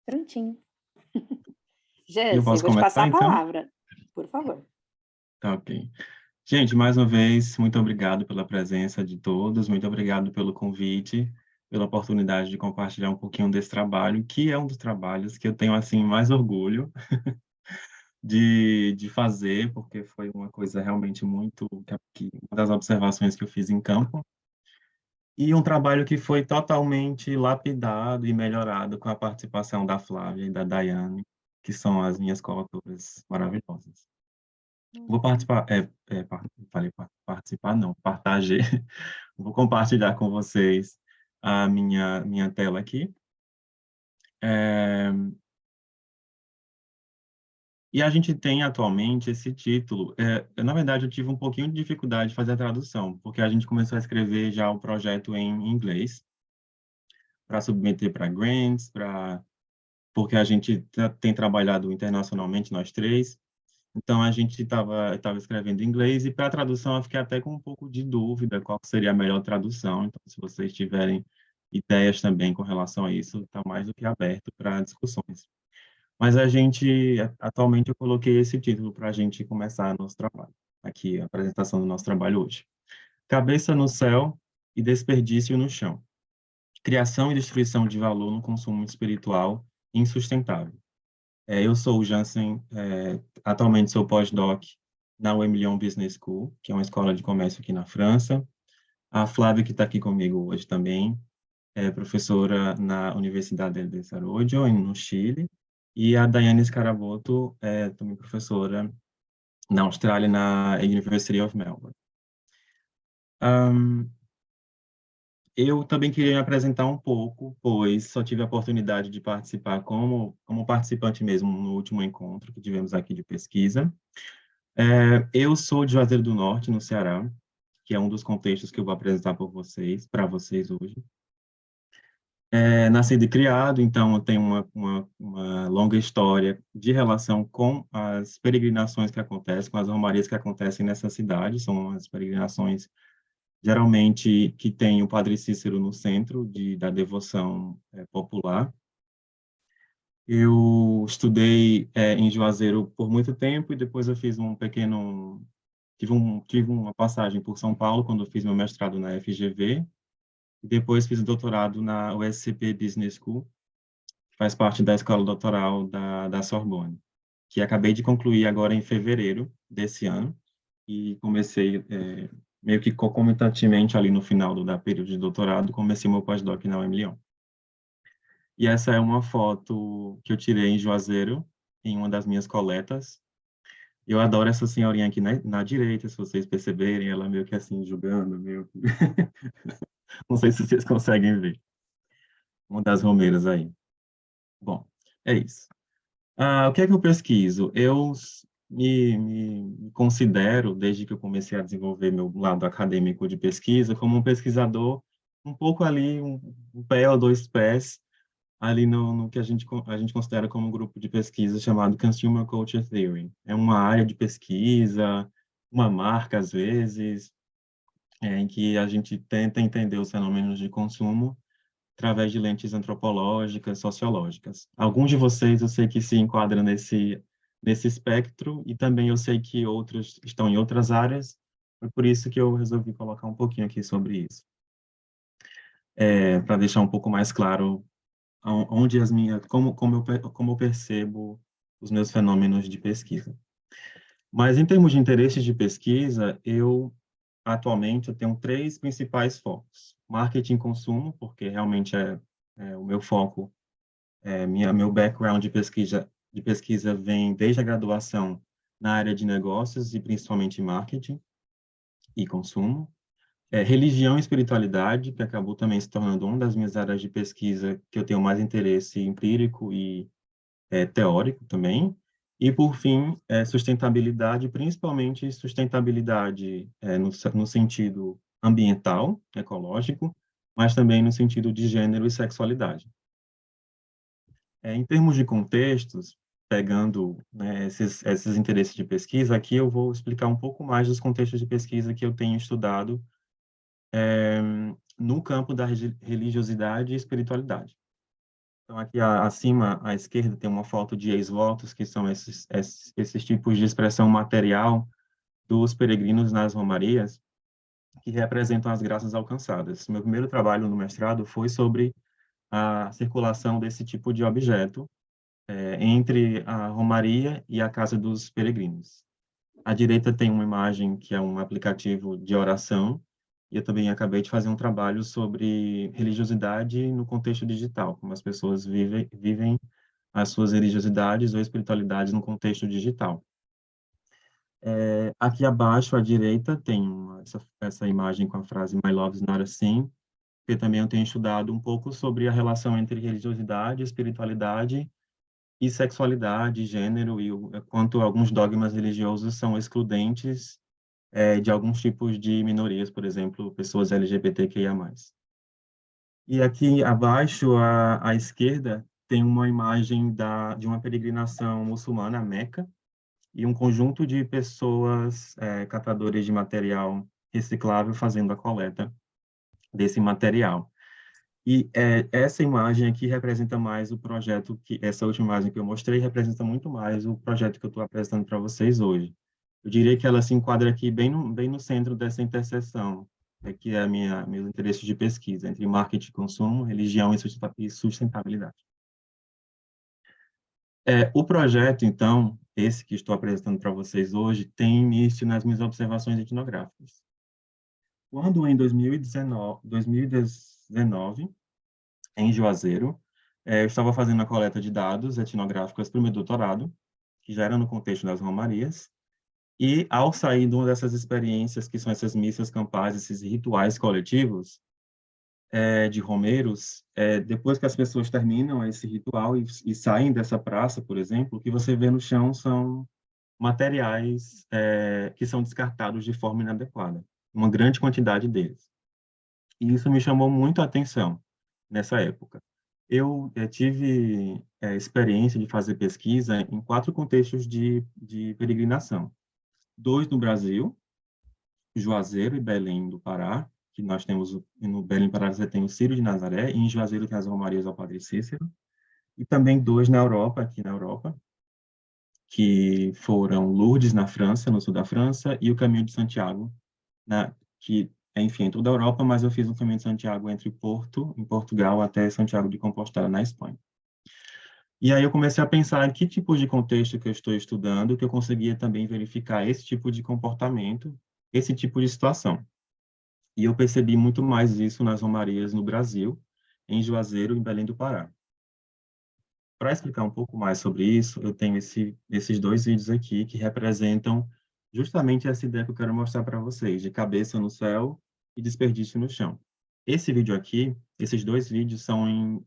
Prontinho. E eu Jance, posso vou te passar começar, a então? palavra, por favor. Tá, ok. Gente, mais uma vez, muito obrigado pela presença de todos, muito obrigado pelo convite, pela oportunidade de compartilhar um pouquinho desse trabalho, que é um dos trabalhos que eu tenho, assim, mais orgulho de fazer, porque foi uma coisa realmente muito, uma das observações que eu fiz em campo, e um trabalho que foi totalmente lapidado e melhorado com a participação da Flávia e da Daiane, que são as minhas coautoras maravilhosas. Vou Uhum. participar, falei participar não, partager, vou compartilhar com vocês a minha tela aqui. Eh, e a gente tem atualmente esse título, na verdade eu tive um pouquinho de dificuldade de fazer a tradução, porque a gente começou a escrever já o projeto em inglês, para submeter para grants, porque a gente tem trabalhado internacionalmente, nós três. Então, a gente estava escrevendo em inglês, e para a tradução eu fiquei até com um pouco de dúvida qual seria a melhor tradução. Então, se vocês tiverem ideias também com relação a isso, está mais do que aberto para discussões. Mas atualmente, eu coloquei esse título para a gente começar nosso trabalho. Aqui, a apresentação do nosso trabalho hoje. Cabeça no céu e desperdício no chão. Criação e destruição de valor no consumo espiritual insustentável. Eu sou o Jansen, atualmente sou pós-doc na Wembley Business School, que é uma escola de comércio aqui na França. A Flávia, que está aqui comigo hoje também, é professora na Universidade de Sarojo, no Chile. E a Daiane Scaraboto é também professora na Austrália, na University of Melbourne. Eu também queria me apresentar um pouco, pois só tive a oportunidade de participar como participante mesmo no último encontro que tivemos aqui de pesquisa. Eu sou de Juazeiro do Norte, no Ceará, que é um dos contextos que eu vou apresentar para vocês hoje. Nascido e criado, então eu tenho uma longa história de relação com as peregrinações que acontecem, com as romarias que acontecem nessa cidade. São as peregrinações, geralmente, que tem o Padre Cícero no centro da devoção popular. Eu estudei em Juazeiro por muito tempo, e depois eu fiz um pequeno tive uma passagem por São Paulo quando eu fiz meu mestrado na FGV, e depois fiz o doutorado na USCP Business School, que faz parte da escola doutoral da Sorbonne, que acabei de concluir agora em fevereiro desse ano, e comecei, meio que concomitantemente ali no final da período de doutorado, comecei meu pós-doc na UEM-Lyon. E essa é uma foto que eu tirei em Juazeiro, em uma das minhas coletas. Eu adoro essa senhorinha aqui na direita, se vocês perceberem, ela meio que assim, julgando, meio que... Não sei se vocês conseguem ver. Uma das romeiras aí. Bom, é isso. O que é que eu pesquiso? Eu me considero, desde que eu comecei a desenvolver meu lado acadêmico de pesquisa, como um pesquisador um pouco ali, um pé ou dois pés, ali no que a gente considera como um grupo de pesquisa chamado Consumer Culture Theory. É uma área de pesquisa, uma marca, às vezes, em que a gente tenta entender os fenômenos de consumo através de lentes antropológicas, sociológicas. Alguns de vocês eu sei que se enquadram nesse espectro, e também eu sei que outros estão em outras áreas, foi por isso que eu resolvi colocar um pouquinho aqui sobre isso, para deixar um pouco mais claro onde como eu percebo os meus fenômenos de pesquisa. Mas em termos de interesses de pesquisa, atualmente eu tenho três principais focos: marketing e consumo, porque realmente é o meu foco. Meu background de pesquisa vem desde a graduação na área de negócios, e principalmente marketing e consumo. Religião e espiritualidade, que acabou também se tornando uma das minhas áreas de pesquisa que eu tenho mais interesse empírico e teórico também. E, por fim, sustentabilidade, principalmente sustentabilidade no sentido ambiental, ecológico, mas também no sentido de gênero e sexualidade. Em termos de contextos, pegando, né, esses interesses de pesquisa, aqui eu vou explicar um pouco mais dos contextos de pesquisa que eu tenho estudado no campo da religiosidade e espiritualidade. Então, aqui acima, à esquerda, tem uma foto de ex-votos, que são esses tipos de expressão material dos peregrinos nas romarias, que representam as graças alcançadas. Meu primeiro trabalho no mestrado foi sobre a circulação desse tipo de objeto entre a romaria e a casa dos peregrinos. À direita tem uma imagem que é um aplicativo de oração, e eu também acabei de fazer um trabalho sobre religiosidade no contexto digital, como as pessoas vivem as suas religiosidades ou espiritualidades no contexto digital. Aqui abaixo, à direita, tem essa imagem com a frase My love is not a sin, que também eu tenho estudado um pouco sobre a relação entre religiosidade, espiritualidade e sexualidade, gênero, e quanto alguns dogmas religiosos são excludentes de alguns tipos de minorias, por exemplo, pessoas LGBTQIA+. E aqui abaixo, à esquerda, tem uma imagem de uma peregrinação muçulmana a Meca, e um conjunto de pessoas, catadores de material reciclável, fazendo a coleta desse material. E essa imagem aqui representa mais o projeto essa última imagem que eu mostrei representa muito mais o projeto que eu estou apresentando para vocês hoje. Eu diria que ela se enquadra aqui bem no centro dessa interseção, que é meus interesses de pesquisa entre marketing e consumo, religião e sustentabilidade. O projeto, então, esse que estou apresentando para vocês hoje, tem início nas minhas observações etnográficas. Quando, em 2019, em Juazeiro, eu estava fazendo a coleta de dados etnográficos para o meu doutorado, que já era no contexto das romarias, e ao sair de uma dessas experiências, que são essas missas campais, esses rituais coletivos de romeiros, depois que as pessoas terminam esse ritual e saem dessa praça, por exemplo, o que você vê no chão são materiais que são descartados de forma inadequada, uma grande quantidade deles. E isso me chamou muito a atenção nessa época. Eu tive experiência de fazer pesquisa em 4 contextos de peregrinação. 2 no Brasil, Juazeiro e Belém do Pará, que nós temos, no Belém do Pará você tem o Círio de Nazaré, e em Juazeiro tem as Romarias ao Padre Cícero, e também 2 na Europa, aqui na Europa, que foram Lourdes, na França, no sul da França, e o Caminho de Santiago, que enfim, em toda a Europa, mas eu fiz um Caminho de Santiago entre Porto, em Portugal, até Santiago de Compostela, na Espanha. E aí eu comecei a pensar em que tipo de contexto que eu estou estudando, que eu conseguia também verificar esse tipo de comportamento, esse tipo de situação. E eu percebi muito mais isso nas romarias no Brasil, em Juazeiro e em Belém do Pará. Para explicar um pouco mais sobre isso, eu tenho esses 2 vídeos aqui que representam justamente essa ideia que eu quero mostrar para vocês, de cabeça no céu e desperdício no chão. Esse vídeo aqui, esses 2 vídeos são em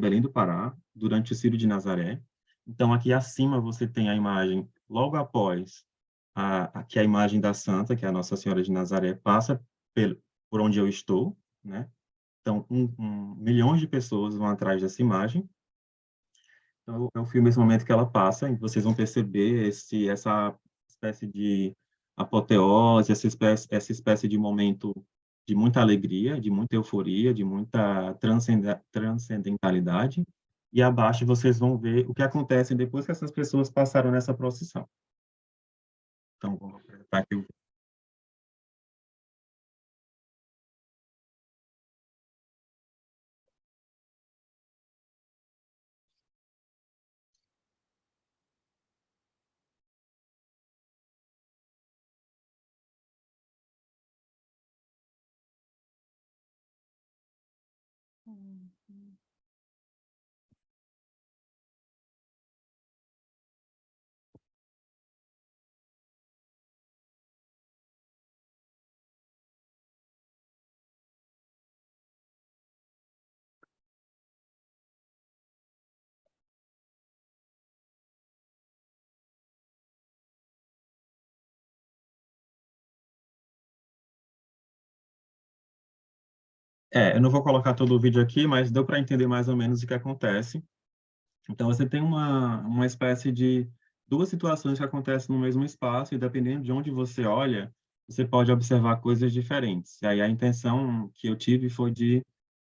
Belém do Pará, durante o Círio de Nazaré. Então, aqui acima você tem a imagem, logo após que a imagem da Santa, que é a Nossa Senhora de Nazaré, passa por onde eu estou, né? Então, milhões de pessoas vão atrás dessa imagem. Então, eu filmo esse momento que ela passa, e vocês vão perceber essa espécie de apoteose, essa espécie de momento de muita alegria, de muita euforia, de muita transcendentalidade. E abaixo vocês vão ver o que acontece depois que essas pessoas passaram nessa procissão. Então, vamos apresentar aqui o eu não vou colocar todo o vídeo aqui, mas deu para entender mais ou menos o que acontece. Então, você tem uma espécie de 2 situações que acontecem no mesmo espaço, e dependendo de onde você olha, você pode observar coisas diferentes. E aí a intenção que eu tive foi de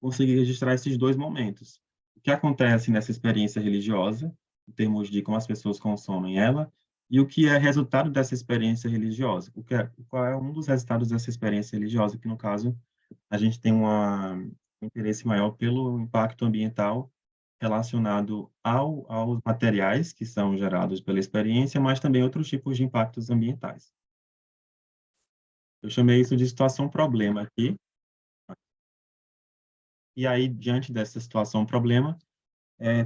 conseguir registrar esses dois momentos. O que acontece nessa experiência religiosa, em termos de como as pessoas consomem ela, e o que é resultado dessa experiência religiosa. Qual é um dos resultados dessa experiência religiosa, que, no caso, a gente tem um interesse maior pelo impacto ambiental relacionado aos materiais que são gerados pela experiência, mas também outros tipos de impactos ambientais. Eu chamei isso de situação-problema aqui. E aí, diante dessa situação-problema,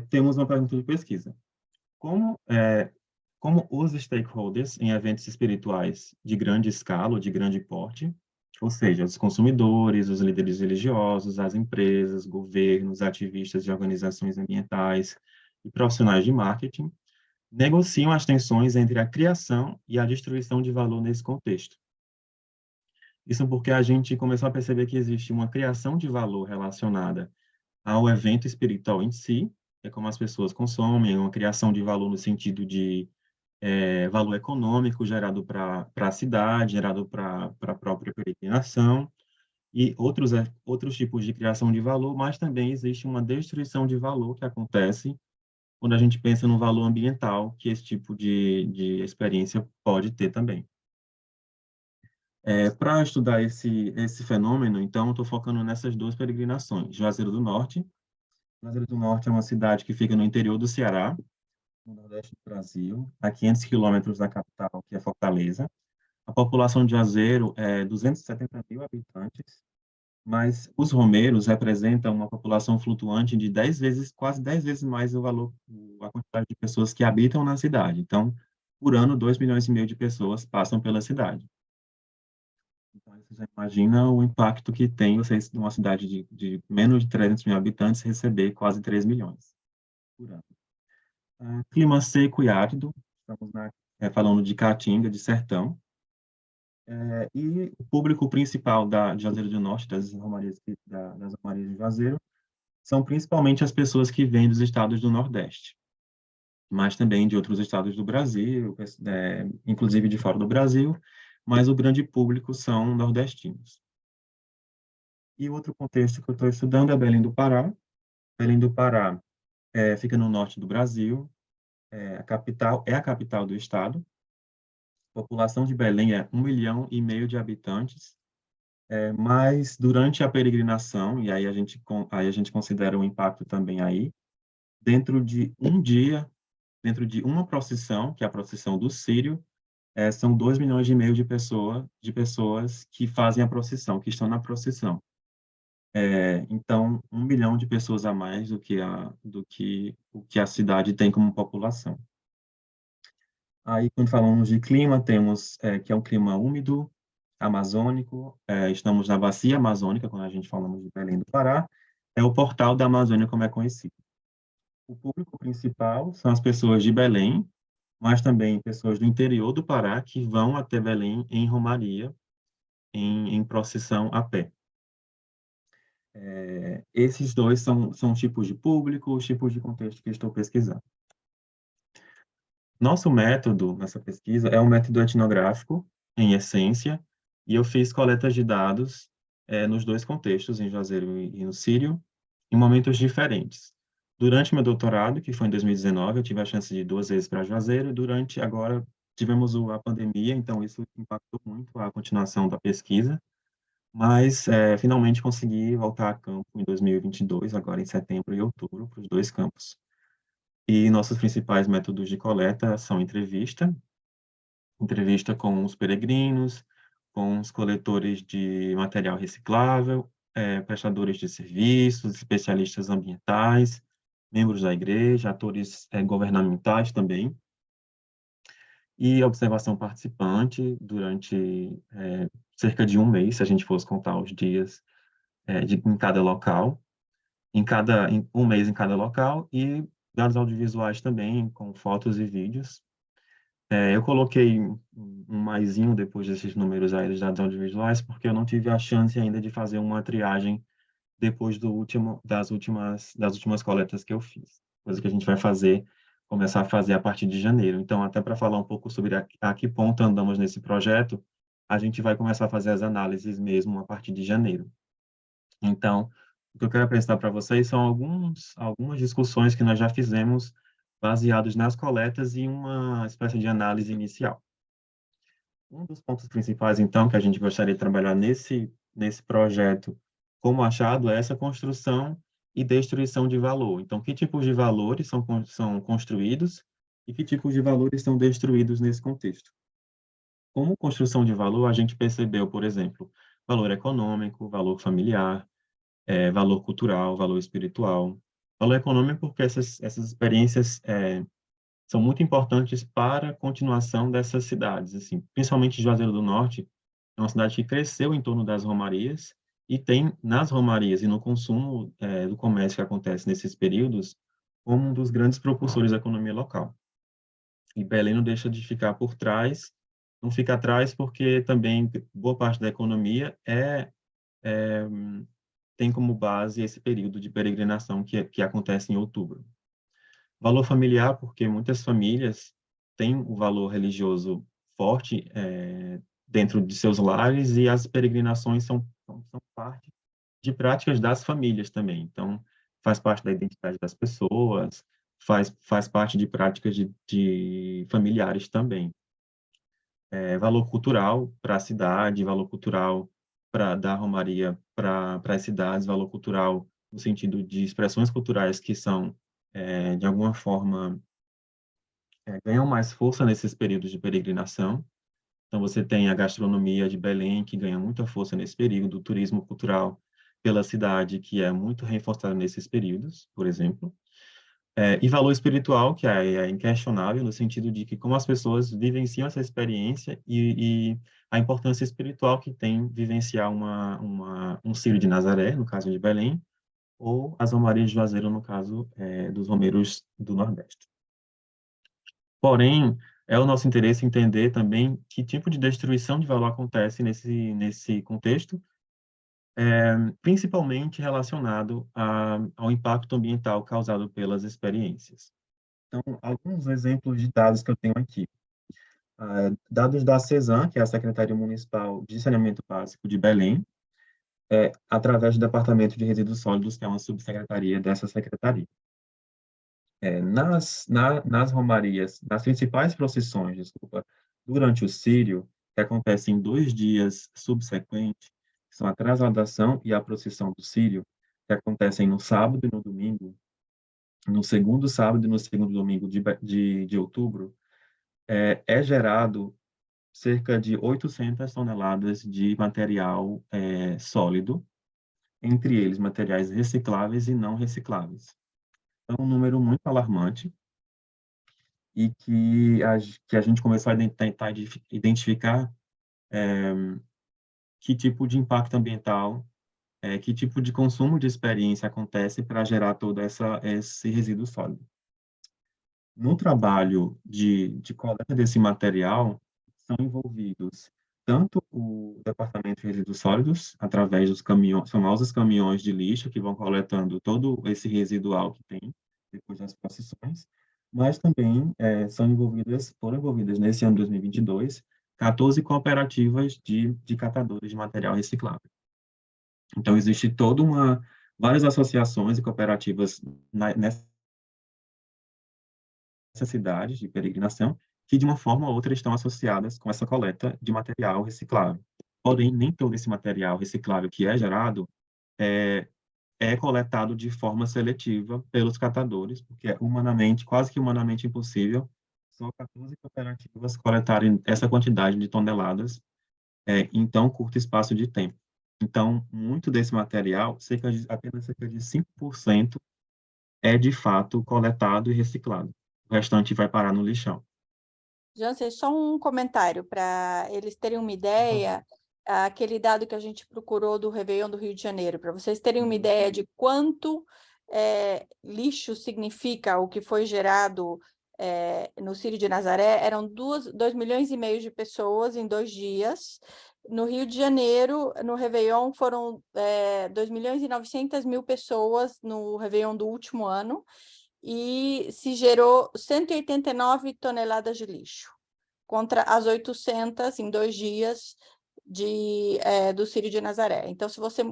temos uma pergunta de pesquisa. Como os stakeholders em eventos espirituais de grande escala ou de grande porte, ou seja, os consumidores, os líderes religiosos, as empresas, governos, ativistas de organizações ambientais e profissionais de marketing, negociam as tensões entre a criação e a destruição de valor nesse contexto. Isso porque a gente começou a perceber que existe uma criação de valor relacionada ao evento espiritual em si, que é como as pessoas consomem, uma criação de valor no sentido de valor econômico gerado para a cidade, gerado para a própria peregrinação, e outros tipos de criação de valor, mas também existe uma destruição de valor que acontece quando a gente pensa no valor ambiental que esse tipo de experiência pode ter também. Para estudar esse fenômeno, então, estou focando nessas duas peregrinações. Juazeiro do Norte. Juazeiro do Norte é uma cidade que fica no interior do Ceará, no nordeste do Brasil, a 500 quilômetros da capital, que é Fortaleza. A população de Juazeiro é 270 mil habitantes, mas os romeiros representam uma população flutuante de 10 vezes, quase 10 vezes mais a quantidade de pessoas que habitam na cidade. Então, por ano, 2,5 milhões de pessoas passam pela cidade. Então, você já imagina o impacto que tem vocês, numa cidade de menos de 300 mil habitantes, receber quase 3 milhões por ano. Clima seco e árido, estamos falando de Caatinga, de sertão, e o público principal de Juazeiro do Norte, das romarias de Juazeiro, são principalmente as pessoas que vêm dos estados do Nordeste, mas também de outros estados do Brasil, inclusive de fora do Brasil, mas o grande público são nordestinos. E outro contexto que eu estou estudando é Belém do Pará. Belém do Pará fica no norte do Brasil, a capital do estado. A população de Belém é 1,5 milhão de habitantes, mas durante a peregrinação, e aí a gente considera o impacto também aí, dentro de um dia, dentro de uma procissão, que é a procissão do Círio, são 2,5 milhões de pessoas que fazem a procissão, que estão na procissão. Então, 1 milhão de pessoas a mais do que o que a cidade tem como população. Aí, quando falamos de clima, temos que é um clima úmido, amazônico, estamos na bacia amazônica, quando a gente falamos de Belém do Pará, é o portal da Amazônia, como é conhecido. O público principal são as pessoas de Belém, mas também pessoas do interior do Pará que vão até Belém em romaria, em procissão a pé. Esses dois são tipos de público, os tipos de contexto que estou pesquisando. Nosso método nessa pesquisa é um método etnográfico, em essência, e eu fiz coletas de dados nos dois contextos, em Juazeiro e no Círio, em momentos diferentes. Durante meu doutorado, que foi em 2019, eu tive a chance de ir 2 vezes para Juazeiro, e agora tivemos a pandemia, então isso impactou muito a continuação da pesquisa, mas finalmente consegui voltar a campo em 2022, agora em setembro e outubro, para os dois campos. E nossos principais métodos de coleta são entrevista com os peregrinos, com os coletores de material reciclável, prestadores de serviços, especialistas ambientais, membros da igreja, atores governamentais também, e observação participante durante cerca de um mês, se a gente fosse contar os dias em cada local, um mês em cada local, e dados audiovisuais também, com fotos e vídeos. Eu coloquei um maisinho depois desses números aí dos dados audiovisuais, porque eu não tive a chance ainda de fazer uma triagem depois das últimas coletas que eu fiz. Coisa que a gente vai começar a fazer a partir de janeiro. Então, até para falar um pouco sobre a que ponto andamos nesse projeto, a gente vai começar a fazer as análises mesmo a partir de janeiro. Então, O que eu quero apresentar para vocês são algumas discussões que nós já fizemos baseados nas coletas e uma espécie de análise inicial. Um dos pontos principais, então, que a gente gostaria de trabalhar nesse projeto como achado é essa construção e destruição de valor. Então, que tipos de valores são construídos e que tipos de valores são destruídos nesse contexto? Como construção de valor, a gente percebeu, por exemplo, valor econômico, valor familiar, valor cultural, valor espiritual. Valor econômico porque essas experiências são muito importantes para a continuação dessas cidades, assim, principalmente Juazeiro do Norte, é uma cidade que cresceu em torno das romarias e tem nas romarias e no consumo do comércio que acontece nesses períodos como um dos grandes propulsores da economia local. E Belém não deixa de ficar por trás, não fica atrás porque também boa parte da economia tem como base esse período de peregrinação que acontece em outubro. Valor familiar, porque muitas famílias têm o valor religioso forte dentro de seus lares e as peregrinações são parte de práticas das famílias também. Então, faz parte da identidade das pessoas, faz parte de práticas de familiares também. Valor cultural para a cidade, valor cultural da Romaria para as cidades, valor cultural no sentido de expressões culturais que são, de alguma forma, ganham mais força nesses períodos de peregrinação. Então, você tem a gastronomia de Belém, que ganha muita força nesse período, o turismo cultural pela cidade, que é muito reforçado nesses períodos, por exemplo. E valor espiritual, que é inquestionável, no sentido de que como as pessoas vivenciam essa experiência e a importância espiritual que tem vivenciar um Círio de Nazaré, no caso de Belém, ou as Romarias de Juazeiro, no caso dos romeiros do Nordeste. Porém, é o nosso interesse entender também que tipo de destruição de valor acontece nesse contexto, principalmente relacionado ao impacto ambiental causado pelas experiências. Então, alguns exemplos de dados que eu tenho aqui. Dados da CESAM, que é a Secretaria Municipal de Saneamento Básico de Belém, através do Departamento de Resíduos Sólidos, que é uma subsecretaria dessa secretaria. Nas romarias, nas principais procissões, desculpa, durante o Círio, que acontece em 2 dias subsequentes, que são a Trasladação e a Procissão do Círio, que acontecem no sábado e no domingo, no segundo sábado e no segundo domingo de outubro, é gerado cerca de 800 toneladas de material sólido, entre eles materiais recicláveis e não recicláveis. É um número muito alarmante, e que a gente começou a tentar identificar que tipo de impacto ambiental, que tipo de consumo de experiência acontece para gerar todo esse resíduo sólido. No trabalho de coleta desse material, são envolvidos tanto o Departamento de Resíduos Sólidos, através dos famosos caminhões de lixo, que vão coletando todo esse residual que tem depois das procissões, mas também foram envolvidas nesse ano de 2022, 14 cooperativas de catadores de material reciclável. Então, existe várias associações e cooperativas nessa cidade de peregrinação, que de uma forma ou outra estão associadas com essa coleta de material reciclável. Porém, nem todo esse material reciclável que é gerado é, é coletado de forma seletiva pelos catadores, porque é quase que humanamente impossível, só 14 cooperativas coletarem essa quantidade de toneladas em tão curto espaço de tempo. Então, muito desse material, apenas cerca de 5%, é de fato coletado e reciclado. O restante vai parar no lixão. Jansen, só um comentário para eles terem uma ideia, aquele dado que a gente procurou do Réveillon do Rio de Janeiro, para vocês terem uma ideia de quanto lixo significa o que foi gerado no Círio de Nazaré, eram 2,5 milhões de pessoas em 2 dias. No Rio de Janeiro, no Réveillon, foram 2.900.000 pessoas no Réveillon do último ano, e se gerou 189 toneladas de lixo, contra as 800 em 2 dias do Círio de Nazaré. Então, se você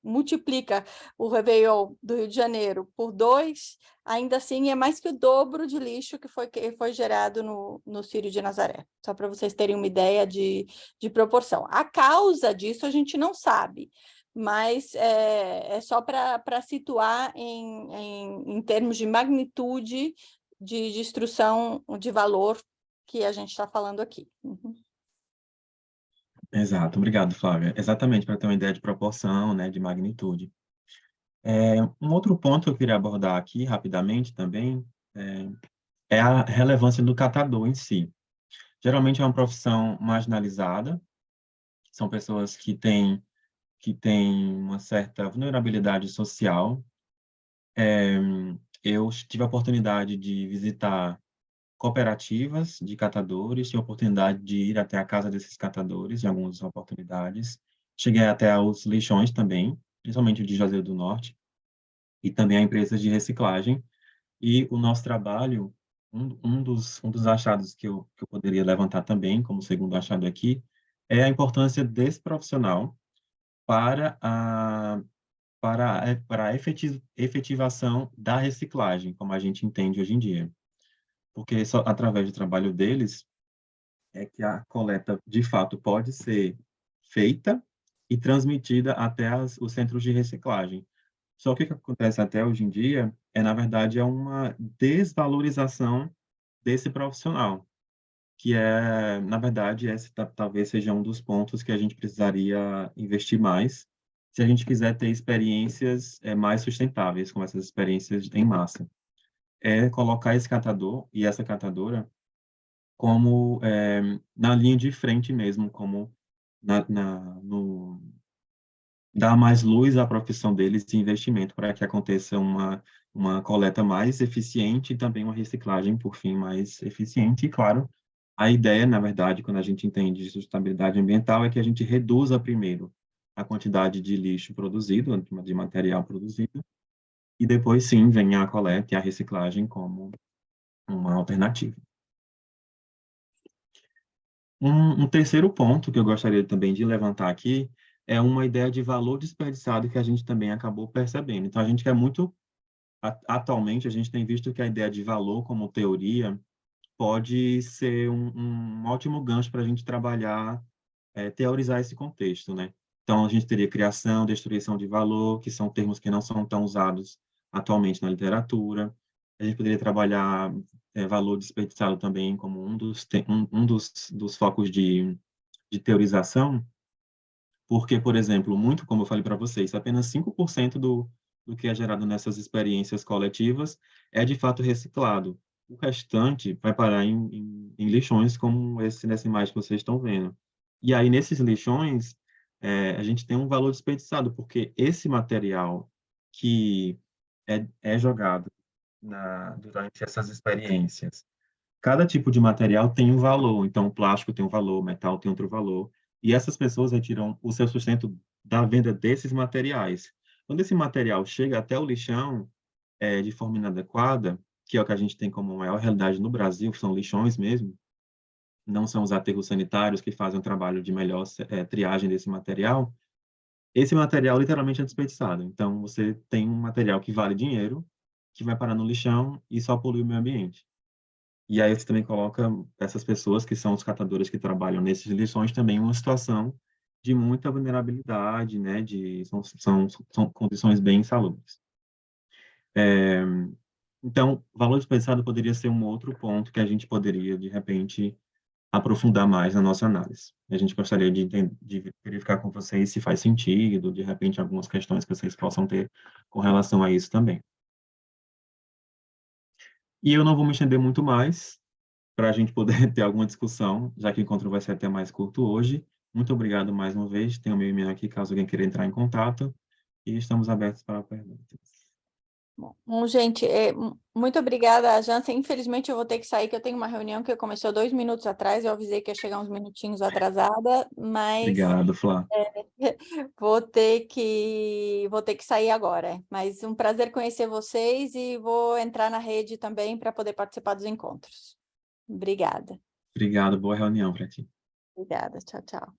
multiplica o Réveillon do Rio de Janeiro por 2, ainda assim é mais que o dobro de lixo que foi gerado no Círio de Nazaré, só para vocês terem uma ideia de proporção. A causa disso a gente não sabe, mas é só para situar em termos de magnitude de destruição de valor que a gente está falando aqui. Uhum. Exato, obrigado, Flávia. Exatamente, para ter uma ideia de proporção, né, de magnitude. Um outro ponto que eu queria abordar aqui rapidamente também é a relevância do catador em si. Geralmente é uma profissão marginalizada, são pessoas que têm uma certa vulnerabilidade social. Eu tive a oportunidade de visitar cooperativas de catadores, tive a oportunidade de ir até a casa desses catadores, em algumas oportunidades. Cheguei até aos lixões também, principalmente o de Juazeiro do Norte, e também a empresas de reciclagem. E o nosso trabalho, um dos achados que eu poderia levantar também, como segundo achado aqui, é a importância desse profissional para a efetivação da reciclagem, como a gente entende hoje em dia. Porque só através do trabalho deles é que a coleta, de fato, pode ser feita e transmitida até os centros de reciclagem. Só que o que acontece até hoje em dia na verdade, é uma desvalorização desse profissional, que na verdade, esse talvez seja um dos pontos que a gente precisaria investir mais, se a gente quiser ter experiências mais sustentáveis, como essas experiências em massa. É colocar esse catador e essa catadora como na linha de frente mesmo, como dar mais luz à profissão deles e investimento para que aconteça uma coleta mais eficiente e também uma reciclagem, por fim, mais eficiente. E, claro, a ideia, na verdade, quando a gente entende de sustentabilidade ambiental, é que a gente reduza primeiro a quantidade de lixo produzido, de material produzido, e depois, sim, venha a coleta e a reciclagem como uma alternativa. Um terceiro ponto que eu gostaria também de levantar aqui é uma ideia de valor desperdiçado que a gente também acabou percebendo. Então, a gente quer muito, atualmente, a gente tem visto que a ideia de valor como teoria pode ser um ótimo gancho para a gente trabalhar, teorizar esse contexto, né? Então, a gente teria criação, destruição de valor, que são termos que não são tão usados atualmente na literatura. A gente poderia trabalhar valor desperdiçado também como um dos focos de teorização, porque, por exemplo, muito, como eu falei para vocês, apenas 5% do que é gerado nessas experiências coletivas é de fato reciclado. O restante vai parar em lixões como nessa imagem que vocês estão vendo. E aí, nesses lixões, a gente tem um valor desperdiçado, porque esse material que é jogado durante essas experiências, cada tipo de material tem um valor. Então, o plástico tem um valor, o metal tem outro valor. E essas pessoas retiram o seu sustento da venda desses materiais. Quando esse material chega até o lixão, de forma inadequada, que é o que a gente tem como maior realidade no Brasil, que são lixões mesmo, não são os aterros sanitários que fazem o trabalho de melhor triagem desse material, esse material literalmente é desperdiçado. Então, você tem um material que vale dinheiro, que vai parar no lixão e só polui o meio ambiente. E aí você também coloca essas pessoas que são os catadores que trabalham nesses lixões também em uma situação de muita vulnerabilidade, né? São condições bem insalubres. Então, valor desperdiçado poderia ser um outro ponto que a gente poderia, de repente, aprofundar mais na nossa análise. A gente gostaria de verificar com vocês se faz sentido, de repente, algumas questões que vocês possam ter com relação a isso também. E eu não vou me estender muito mais, para a gente poder ter alguma discussão, já que o encontro vai ser até mais curto hoje. Muito obrigado mais uma vez. Tem o meu e-mail aqui, caso alguém queira entrar em contato. E estamos abertos para perguntas. Bom, gente, muito obrigada, Jansen. Infelizmente, eu vou ter que sair, que eu tenho uma reunião que começou 2 minutos atrás. Eu avisei que ia chegar uns minutinhos atrasada, mas Obrigado, Flá. vou ter que sair agora. Mas um prazer conhecer vocês e vou entrar na rede também para poder participar dos encontros. Obrigada. Obrigado, boa reunião para ti. Obrigada. Tchau, tchau.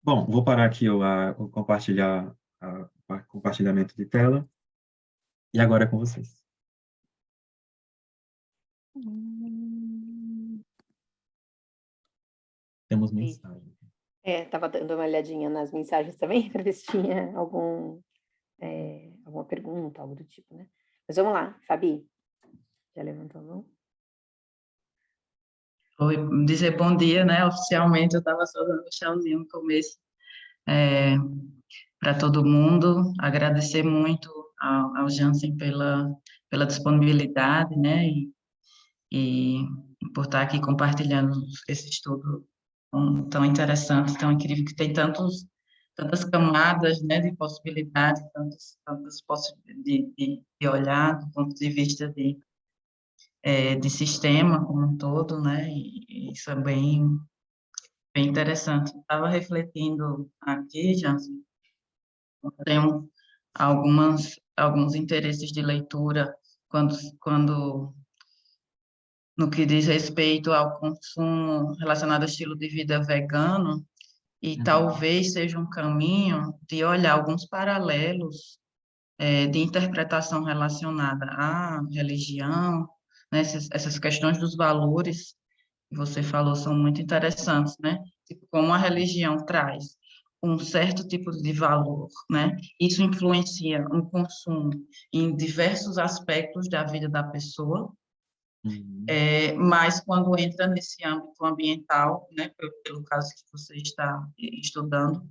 Bom, vou parar aqui o compartilhamento de tela e agora é com vocês. Temos mensagem. Estava dando uma olhadinha nas mensagens também, para ver se tinha alguma pergunta, algo do tipo, né? Mas vamos lá, Fabi, já levantou a mão? Oi, dizer bom dia, né? Oficialmente eu estava só dando um tchauzinho no começo para todo mundo, agradecer muito ao Jansen pela disponibilidade, né? E por estar aqui compartilhando esse estudo tão interessante, tão incrível, que tem tantas camadas, né, de possibilidades, tantas possibilidades de olhar do ponto de vista de sistema como um todo, né? E isso é bem interessante. Estava refletindo aqui, Jansen, tenho alguns interesses de leitura quando no que diz respeito ao consumo relacionado ao estilo de vida vegano, e talvez seja um caminho de olhar alguns paralelos de interpretação relacionada à religião, né, essas questões dos valores que você falou são muito interessantes, né? Tipo, como a religião traz um certo tipo de valor, né? Isso influencia o consumo em diversos aspectos da vida da pessoa, mas quando entra nesse âmbito ambiental, né, pelo caso que você está estudando,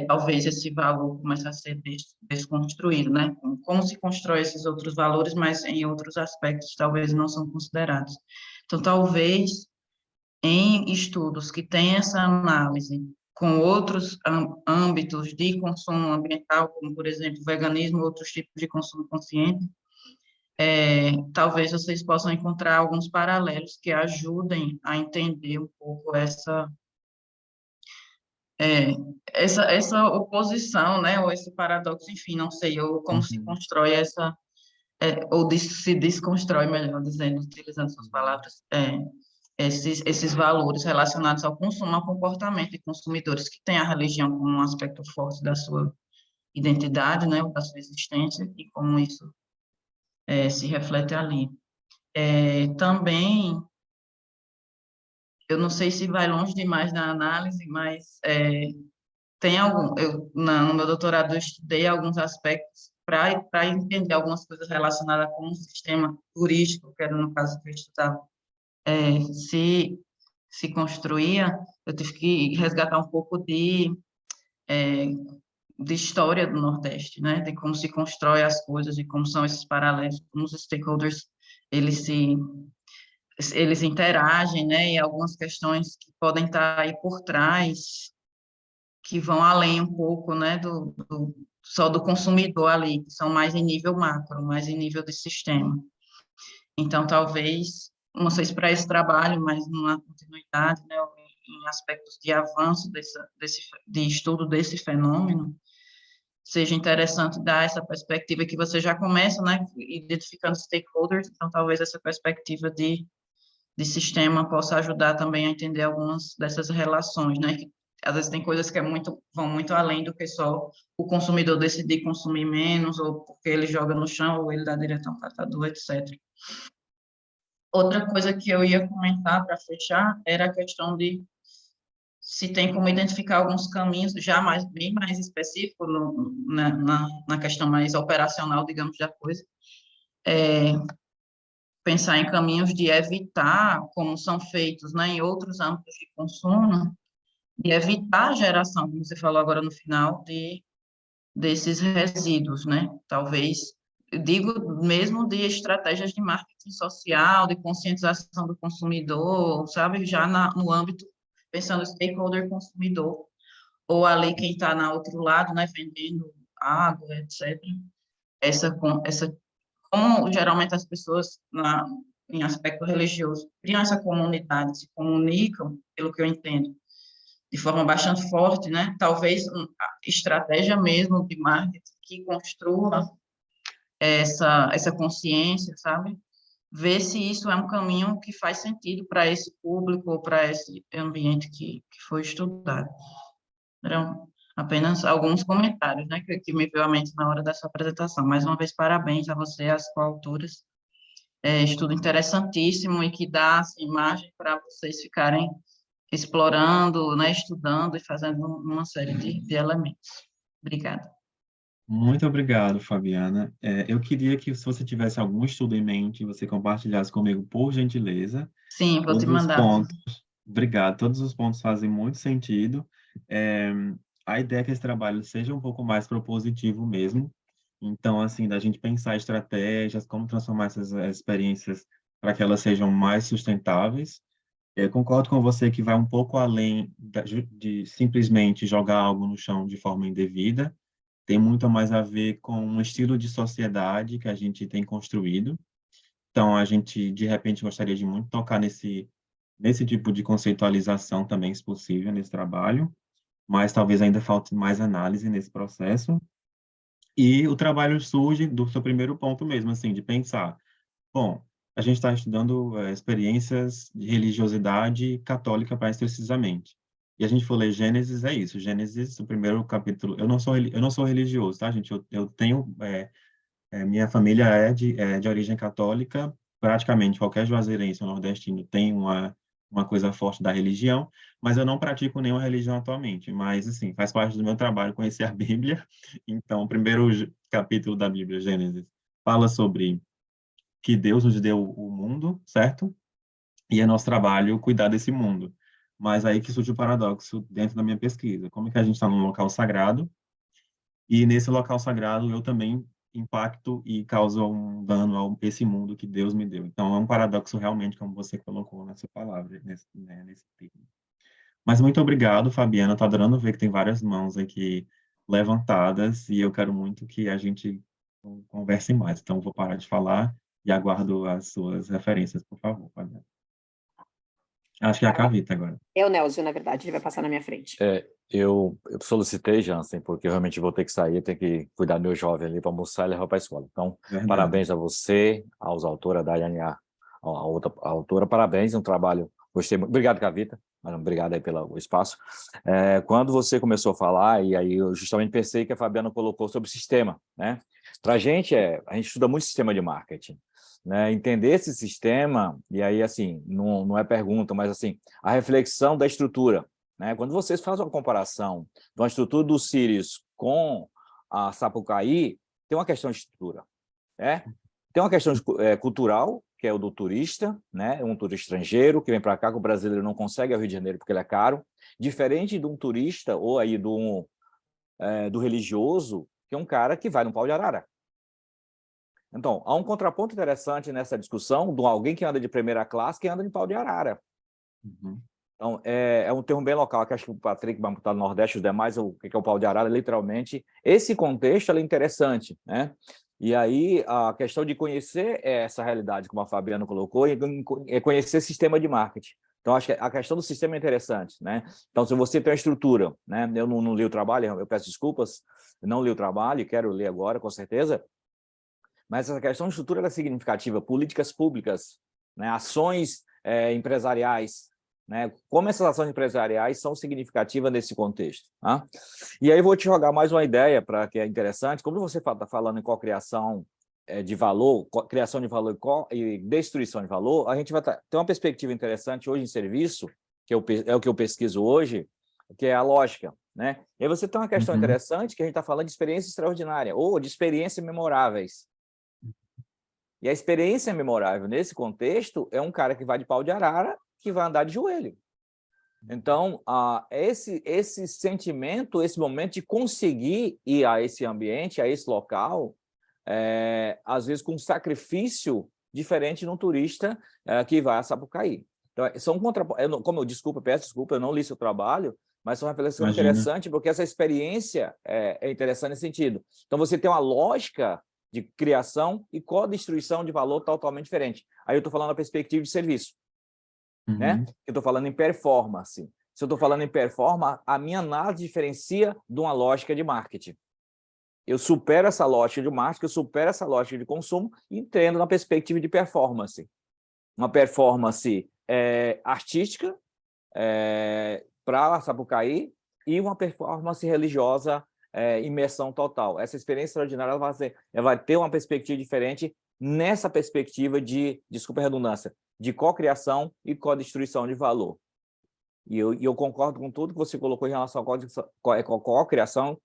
talvez esse valor comece a ser desconstruído, né? Como se constrói esses outros valores, mas em outros aspectos talvez não são considerados. Então, talvez em estudos que têm essa análise com outros âmbitos de consumo ambiental, como, por exemplo, veganismo, outros tipos de consumo consciente, talvez vocês possam encontrar alguns paralelos que ajudem a entender um pouco essa oposição, né, ou esse paradoxo, enfim, não sei, ou como se constrói se desconstrói, melhor dizendo, utilizando suas palavras, esses valores relacionados ao consumo, ao comportamento de consumidores que têm a religião como um aspecto forte da sua identidade, né, ou da sua existência, e como isso se reflete ali. Também, eu não sei se vai longe demais na análise, mas no meu doutorado eu estudei alguns aspectos para entender algumas coisas relacionadas com o sistema turístico, que era no caso que eu estudava, se construía. Eu tive que resgatar um pouco de história do Nordeste, né, de como se constrói as coisas, de como são esses paralelos, como os stakeholders, eles interagem, né, e algumas questões que podem estar aí por trás, que vão além um pouco, né, só do consumidor ali, que são mais em nível macro, mais em nível de sistema. Então, talvez, não sei se para esse trabalho, mas numa continuidade, né, em aspectos de avanço de estudo desse fenômeno, seja interessante dar essa perspectiva que você já começa, né, identificando stakeholders, então talvez essa perspectiva de sistema possa ajudar também a entender algumas dessas relações, né, que às vezes tem coisas que vão muito além do que só o consumidor decidir consumir menos, ou porque ele joga no chão, ou ele dá direto ao catador, etc. Outra coisa que eu ia comentar para fechar era a questão de se tem como identificar alguns caminhos já bem mais específicos na questão mais operacional, digamos, da coisa, pensar em caminhos de evitar, como são feitos, né, em outros âmbitos de consumo, de evitar a geração, como você falou agora no final, desses resíduos, né? Talvez, eu digo mesmo de estratégias de marketing social, de conscientização do consumidor, sabe? Já no âmbito, pensando stakeholder consumidor, ou ali quem está na outro lado, né, vendendo água, etc. Como geralmente as pessoas em aspecto religioso criam essa comunidade, se comunicam, pelo que eu entendo, de forma bastante forte, né? Talvez uma estratégia mesmo de marketing que construa essa consciência, sabe? Ver se isso é um caminho que faz sentido para esse público ou para esse ambiente que foi estudado. Eram apenas alguns comentários, né, que me veio à mente na hora da sua apresentação. Mais uma vez, parabéns a você, as coautoras. Estudo interessantíssimo e que dá assim, margem para vocês ficarem explorando, né, estudando e fazendo uma série de elementos. Obrigada. Muito obrigado, Fabiana. Eu queria que, se você tivesse algum estudo em mente, você compartilhasse comigo, por gentileza, Sim, vou te todos os mandar. pontos. Obrigado, todos os pontos fazem muito sentido. É, a ideia é que esse trabalho seja um pouco mais propositivo mesmo. Então, assim, da gente pensar estratégias, como transformar essas experiências para que elas sejam mais sustentáveis. Eu concordo com você que vai um pouco além de simplesmente jogar algo no chão de forma indevida. Tem muito mais a ver com um estilo de sociedade que a gente tem construído. Então, a gente, de repente, gostaria de muito tocar nesse tipo de conceitualização também, se possível, nesse trabalho, mas talvez ainda falte mais análise nesse processo. E o trabalho surge do seu primeiro ponto mesmo, assim, de pensar, bom, a gente está estudando experiências de religiosidade católica mais precisamente. E a gente for ler Gênesis, é isso. Gênesis, o primeiro capítulo. Eu não sou religioso, tá, gente? Eu tenho minha família é de origem católica, praticamente qualquer juazeirense ou nordestino tem uma coisa forte da religião, mas eu não pratico nenhuma religião atualmente. Mas, assim, faz parte do meu trabalho conhecer a Bíblia. Então, o primeiro capítulo da Bíblia, Gênesis, fala sobre que Deus nos deu o mundo, certo? E é nosso trabalho cuidar desse mundo. Mas aí que surge o paradoxo dentro da minha pesquisa. Como é que a gente está num local sagrado, e nesse local sagrado eu também impacto e causo um dano a esse mundo que Deus me deu. Então, é um paradoxo realmente, como você colocou nessa palavra, nesse termo. Mas muito obrigado, Fabiana. Estou adorando ver que tem várias mãos aqui levantadas e eu quero muito que a gente converse mais. Então, vou parar de falar e aguardo as suas referências, por favor, Fabiana. Acho que é a Cavita agora. É o Nelson, na verdade, ele vai passar na minha frente. Eu solicitei, Jansen, porque eu realmente vou ter que sair, tenho que cuidar do meu jovem ali para almoçar e levar para a escola. Então, Verdade. parabéns a você, aos autores, a Daiane, a outra a autora, parabéns, um trabalho, gostei muito. Obrigado, Cavita, obrigado aí pelo espaço. Quando você começou a falar, e aí eu justamente pensei que a Fabiana colocou sobre o sistema, né? Para a gente estuda muito sistema de marketing, né? Entender esse sistema, e aí, assim, não é pergunta, mas, assim, a reflexão da estrutura, né? Quando vocês fazem uma comparação de uma estrutura do Sirius com a Sapucaí, tem uma questão de estrutura, né? Tem uma questão cultural, que é o do turista, né? Um turista estrangeiro que vem para cá, que o brasileiro não consegue ir ao Rio de Janeiro porque ele é caro, diferente de um turista ou aí do religioso, que é um cara que vai no Pau de Arara. Então, há um contraponto interessante nessa discussão de alguém que anda de primeira classe que anda de Pau de Arara. Uhum. Então, é um termo bem local, que acho que o Patrick vai botar no Nordeste, os demais, o que é o Pau de Arara, literalmente. Esse contexto é interessante, né? E aí, a questão de conhecer essa realidade, como a Fabiana colocou, é conhecer sistema de marketing. Então, acho que a questão do sistema é interessante, né? Então, se você tem uma estrutura, né? Eu não li o trabalho, eu peço desculpas, não li o trabalho, quero ler agora, com certeza, mas essa questão de estrutura é significativa, políticas públicas, né? Ações empresariais, né? Como essas ações empresariais são significativas nesse contexto. Tá? E aí vou te jogar mais uma ideia para que é interessante. Como você está falando em cocriação de valor, criação de valor e destruição de valor, a gente vai ter uma perspectiva interessante hoje em serviço, que é o que eu pesquiso hoje, que é a lógica. Né? E aí você tem uma questão interessante, que a gente está falando de experiência extraordinária, ou de experiências memoráveis. E a experiência memorável nesse contexto é um cara que vai de Pau de Arara, que vai andar de joelho. Então, esse sentimento, esse momento de conseguir ir a esse ambiente, a esse local, às vezes com um sacrifício diferente de um turista que vai a Sapucaí. Então, são peço desculpa, eu não li seu trabalho, mas são uma reflexão interessante, porque essa experiência é interessante nesse sentido. Então, você tem uma lógica de criação e co-destruição de valor totalmente diferente. Aí eu estou falando da perspectiva de serviço. Né? Eu estou falando em performance. Se eu estou falando em performance, a minha análise diferencia de uma lógica de marketing. Eu supero essa lógica de marketing, eu supero essa lógica de consumo e entendo na perspectiva de performance. Uma performance artística para Sapucaí, e uma performance religiosa, imersão total. Essa experiência extraordinária ela vai ter uma perspectiva diferente nessa perspectiva de, desculpa a redundância, de cocriação e codestruição de valor. E eu concordo com tudo que você colocou em relação à cocriação,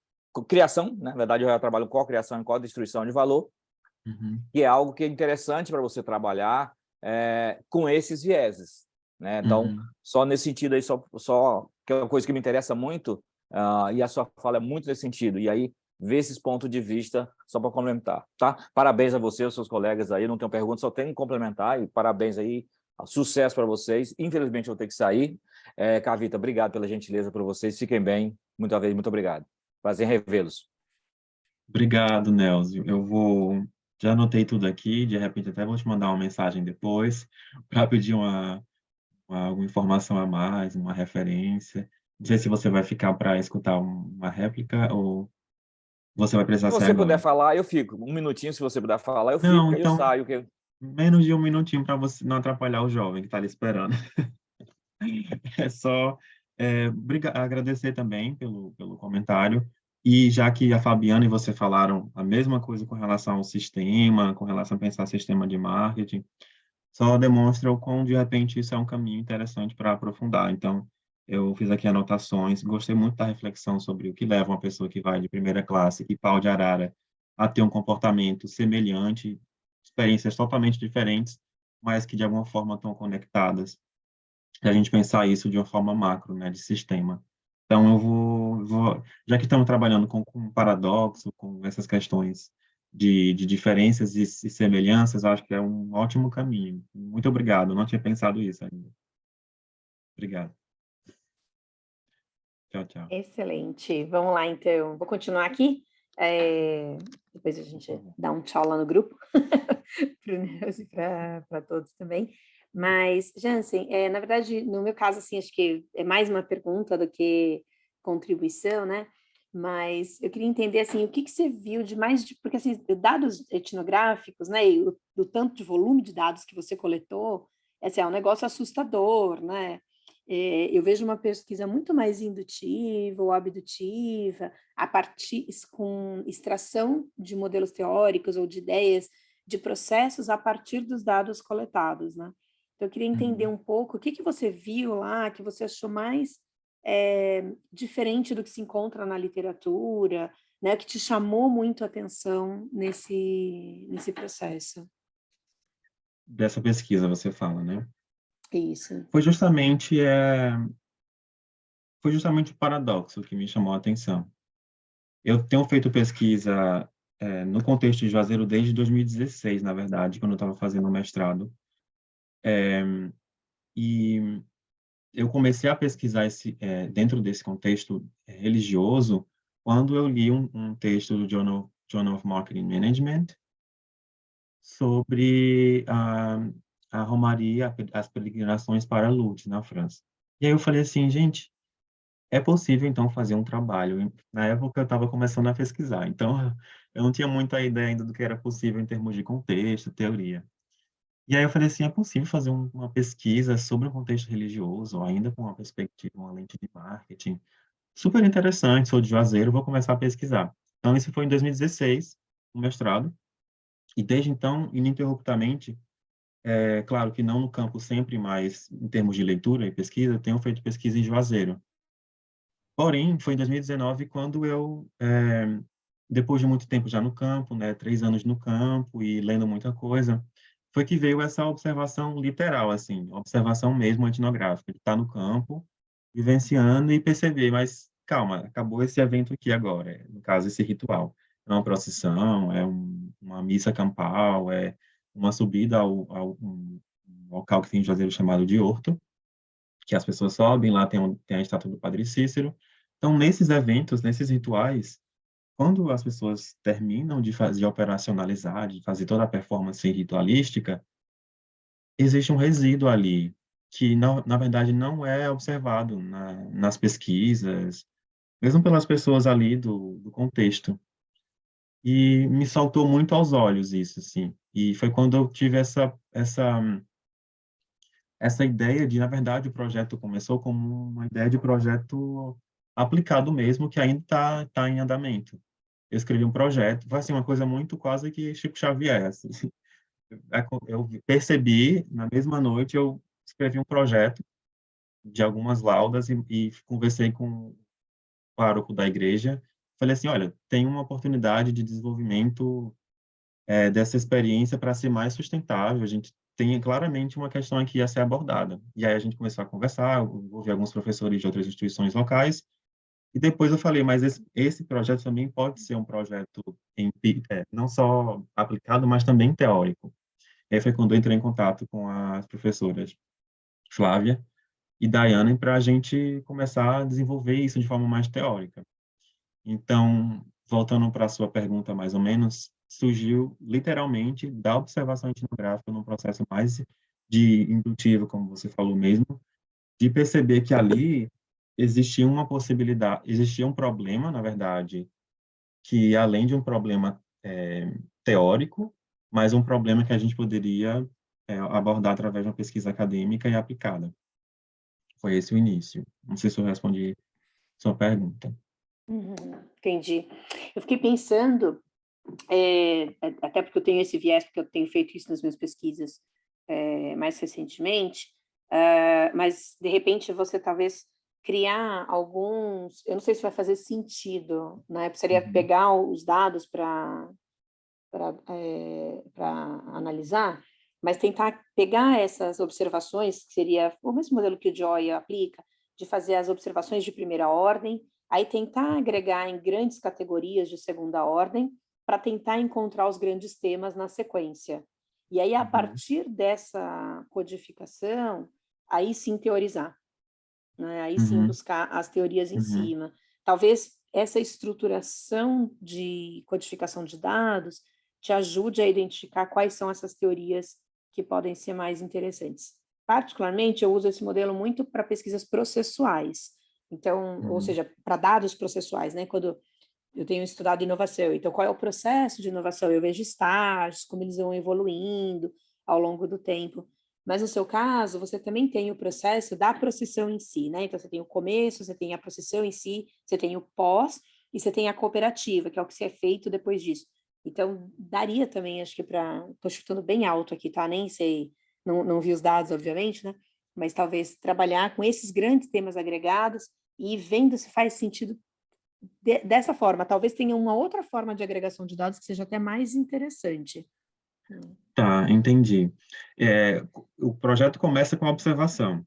criação, né? Na verdade, eu trabalho com cocriação e codestruição de valor, que é algo que é interessante para você trabalhar com esses vieses, né? Então, só nesse sentido aí, só que é uma coisa que me interessa muito, e a sua fala é muito nesse sentido, e aí ver esses pontos de vista, só para complementar, tá? Parabéns a você, aos seus colegas aí, não tenho pergunta, só tenho que complementar, e parabéns aí, sucesso para vocês. Infelizmente, eu vou ter que sair. Kavita, obrigado pela gentileza para vocês, fiquem bem, muito obrigado. Prazer em revê-los. Obrigado, Nelson. Já anotei tudo aqui, de repente até vou te mandar uma mensagem depois para pedir alguma informação a mais, uma referência. Não sei se você vai ficar para escutar uma réplica ou você vai precisar Se sair você puder agora. falar, eu fico. Um minutinho, se você puder falar, eu Não, fico, aí eu então, saio. menos de um minutinho para você não atrapalhar o jovem que está ali esperando. É só agradecer também pelo comentário. E já que a Fabiana e você falaram a mesma coisa com relação ao sistema, com relação a pensar sistema de marketing, só demonstra o quão, de repente, isso é um caminho interessante para aprofundar. Então, eu fiz aqui anotações, gostei muito da reflexão sobre o que leva uma pessoa que vai de primeira classe e pau de arara a ter um comportamento semelhante, experiências totalmente diferentes, mas que, de alguma forma, estão conectadas. E a gente pensar isso de uma forma macro, né, de sistema. Então, já que estamos trabalhando com paradoxo, com essas questões de diferenças e semelhanças, acho que é um ótimo caminho. Muito obrigado, não tinha pensado isso ainda. Obrigado. Tchau, tchau. Excelente. Vamos lá, então. Vou continuar aqui. Depois a gente dá um tchau lá no grupo, para o Nelson e para todos também. Mas, Jansen, na verdade, no meu caso, assim, acho que é mais uma pergunta do que contribuição, né? Mas eu queria entender, assim, o que você viu de mais... Porque, assim, dados etnográficos, né? E o tanto de volume de dados que você coletou, assim, é um negócio assustador, né? Eu vejo uma pesquisa muito mais indutiva ou abdutiva, a partir com extração de modelos teóricos ou de ideias, de processos a partir dos dados coletados, né? Então, eu queria entender um pouco o que você viu lá, que você achou mais diferente do que se encontra na literatura, né? Que te chamou muito a atenção nesse processo. Dessa pesquisa você fala, né? Isso. Foi justamente o paradoxo que me chamou a atenção. Eu tenho feito pesquisa no contexto de Juazeiro desde 2016, na verdade, quando eu estava fazendo o mestrado. E eu comecei a pesquisar dentro desse contexto religioso quando eu li um texto do Journal of Marketing Management sobre a Romaria, as peregrinações para Lourdes, na França. E aí eu falei assim, gente, é possível, então, fazer um trabalho. Na época, eu estava começando a pesquisar, então, eu não tinha muita ideia ainda do que era possível em termos de contexto, teoria. E aí eu falei assim, é possível fazer uma pesquisa sobre o contexto religioso, ainda com uma perspectiva, uma lente de marketing. Super interessante, sou de Juazeiro, vou começar a pesquisar. Então, isso foi em 2016, o mestrado, e desde então, ininterruptamente, claro que não no campo sempre, mas em termos de leitura e pesquisa, tenho feito pesquisa em Juazeiro. Porém, foi em 2019 quando eu, depois de muito tempo já no campo, né, 3 anos no campo e lendo muita coisa, foi que veio essa observação literal, assim, observação mesmo etnográfica, de estar no campo, vivenciando e perceber, mas calma, acabou esse evento aqui agora, no caso, esse ritual. É uma procissão, uma missa campal, é uma subida ao um local que tem em Juazeiro chamado de Horto, que as pessoas sobem, lá tem a estátua do Padre Cícero. Então, nesses eventos, nesses rituais, quando as pessoas terminam de operacionalizar, de fazer toda a performance ritualística, existe um resíduo ali, que, na verdade, não é observado nas pesquisas, mesmo pelas pessoas ali do contexto. E me saltou muito aos olhos isso, assim. E foi quando eu tive essa ideia de, na verdade, o projeto começou como uma ideia de projeto aplicado mesmo, que ainda tá em andamento. Eu escrevi um projeto, vai ser uma coisa muito quase que Chico Xavier, assim. Eu percebi, na mesma noite, eu escrevi um projeto de algumas laudas e conversei com o pároco da igreja. Falei assim, olha, tem uma oportunidade de desenvolvimento dessa experiência para ser mais sustentável. A gente tem claramente uma questão aqui a ser abordada. E aí a gente começou a conversar, eu ouvi alguns professores de outras instituições locais, e depois eu falei, mas esse projeto também pode ser um projeto não só aplicado, mas também teórico. E aí foi quando eu entrei em contato com as professoras Flávia e Daiane para a gente começar a desenvolver isso de forma mais teórica. Então, voltando para a sua pergunta, mais ou menos, surgiu literalmente da observação etnográfica num processo mais de indutivo, como você falou mesmo, de perceber que ali existia uma possibilidade, existia um problema, na verdade, que além de um problema teórico, mas um problema que a gente poderia abordar através de uma pesquisa acadêmica e aplicada. Foi esse o início. Não sei se eu respondi sua pergunta. Entendi. Eu fiquei pensando, até porque eu tenho esse viés, porque eu tenho feito isso nas minhas pesquisas mais recentemente, mas, de repente, você talvez criar alguns... Eu não sei se vai fazer sentido, né? Precisaria pegar os dados para analisar, mas tentar pegar essas observações, que seria o mesmo modelo que o Joy aplica, de fazer as observações de primeira ordem, aí tentar agregar em grandes categorias de segunda ordem, para tentar encontrar os grandes temas na sequência. E aí, a partir dessa codificação, aí sim teorizar, né? Aí sim buscar as teorias em cima. Talvez essa estruturação de codificação de dados te ajude a identificar quais são essas teorias que podem ser mais interessantes. Particularmente, eu uso esse modelo muito para pesquisas processuais. Então, ou seja, para dados processuais, né? Quando eu tenho estudado inovação, então qual é o processo de inovação? Eu vejo estágios, como eles vão evoluindo ao longo do tempo. Mas no seu caso, você também tem o processo da processão em si, né? Então você tem o começo, você tem a processão em si, você tem o pós e você tem a cooperativa, que é o que se é feito depois disso. Então daria também, acho que estou chutando bem alto aqui, tá? Nem sei, não vi os dados, obviamente, né? Mas talvez trabalhar com esses grandes temas agregados e vendo se faz sentido dessa forma. Talvez tenha uma outra forma de agregação de dados que seja até mais interessante. Tá, entendi. O projeto começa com a observação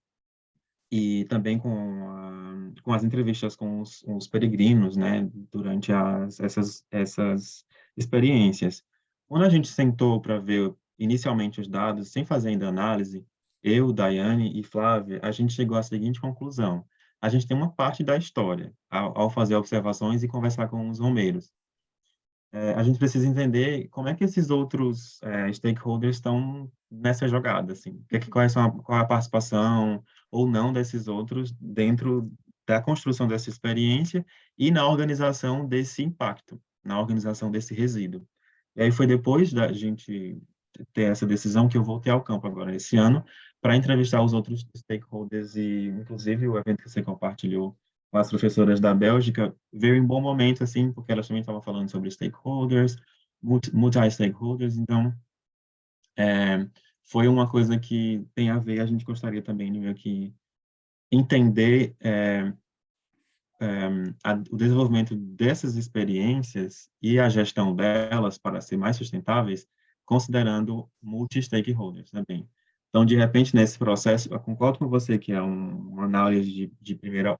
e também com as entrevistas com os peregrinos, né, durante essas experiências. Quando a gente sentou para ver inicialmente os dados, sem fazer ainda análise, eu, Daiane e Flávia, a gente chegou à seguinte conclusão: a gente tem uma parte da história ao fazer observações e conversar com os romeiros. A gente precisa entender como é que esses outros stakeholders estão nessa jogada, assim. Qual é a participação ou não desses outros dentro da construção dessa experiência e na organização desse impacto, na organização desse resíduo. E aí foi depois da gente ter essa decisão que eu voltei ao campo agora, esse ano, para entrevistar os outros stakeholders e, inclusive, o evento que você compartilhou com as professoras da Bélgica veio em bom momento, assim, porque elas também estavam falando sobre stakeholders, multi-stakeholders, então foi uma coisa que tem a ver, a gente gostaria também de meio que entender o desenvolvimento dessas experiências e a gestão delas para ser mais sustentáveis, considerando multi-stakeholders também. Então, de repente, nesse processo, eu concordo com você que é uma análise de primeira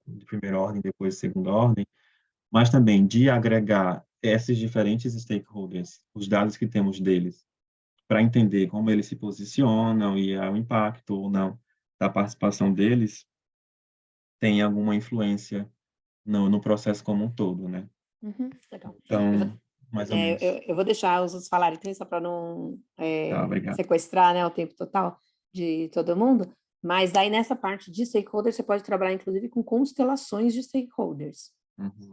ordem, depois de segunda ordem, mas também de agregar esses diferentes stakeholders, os dados que temos deles, para entender como eles se posicionam e o impacto ou não da participação deles, tem alguma influência no processo como um todo, né? Legal. Então, mais ou menos. Eu vou deixar os outros falarem também, só para não Tá, obrigado. sequestrar, né, o tempo total de todo mundo, mas daí nessa parte de stakeholders você pode trabalhar inclusive com constelações de stakeholders,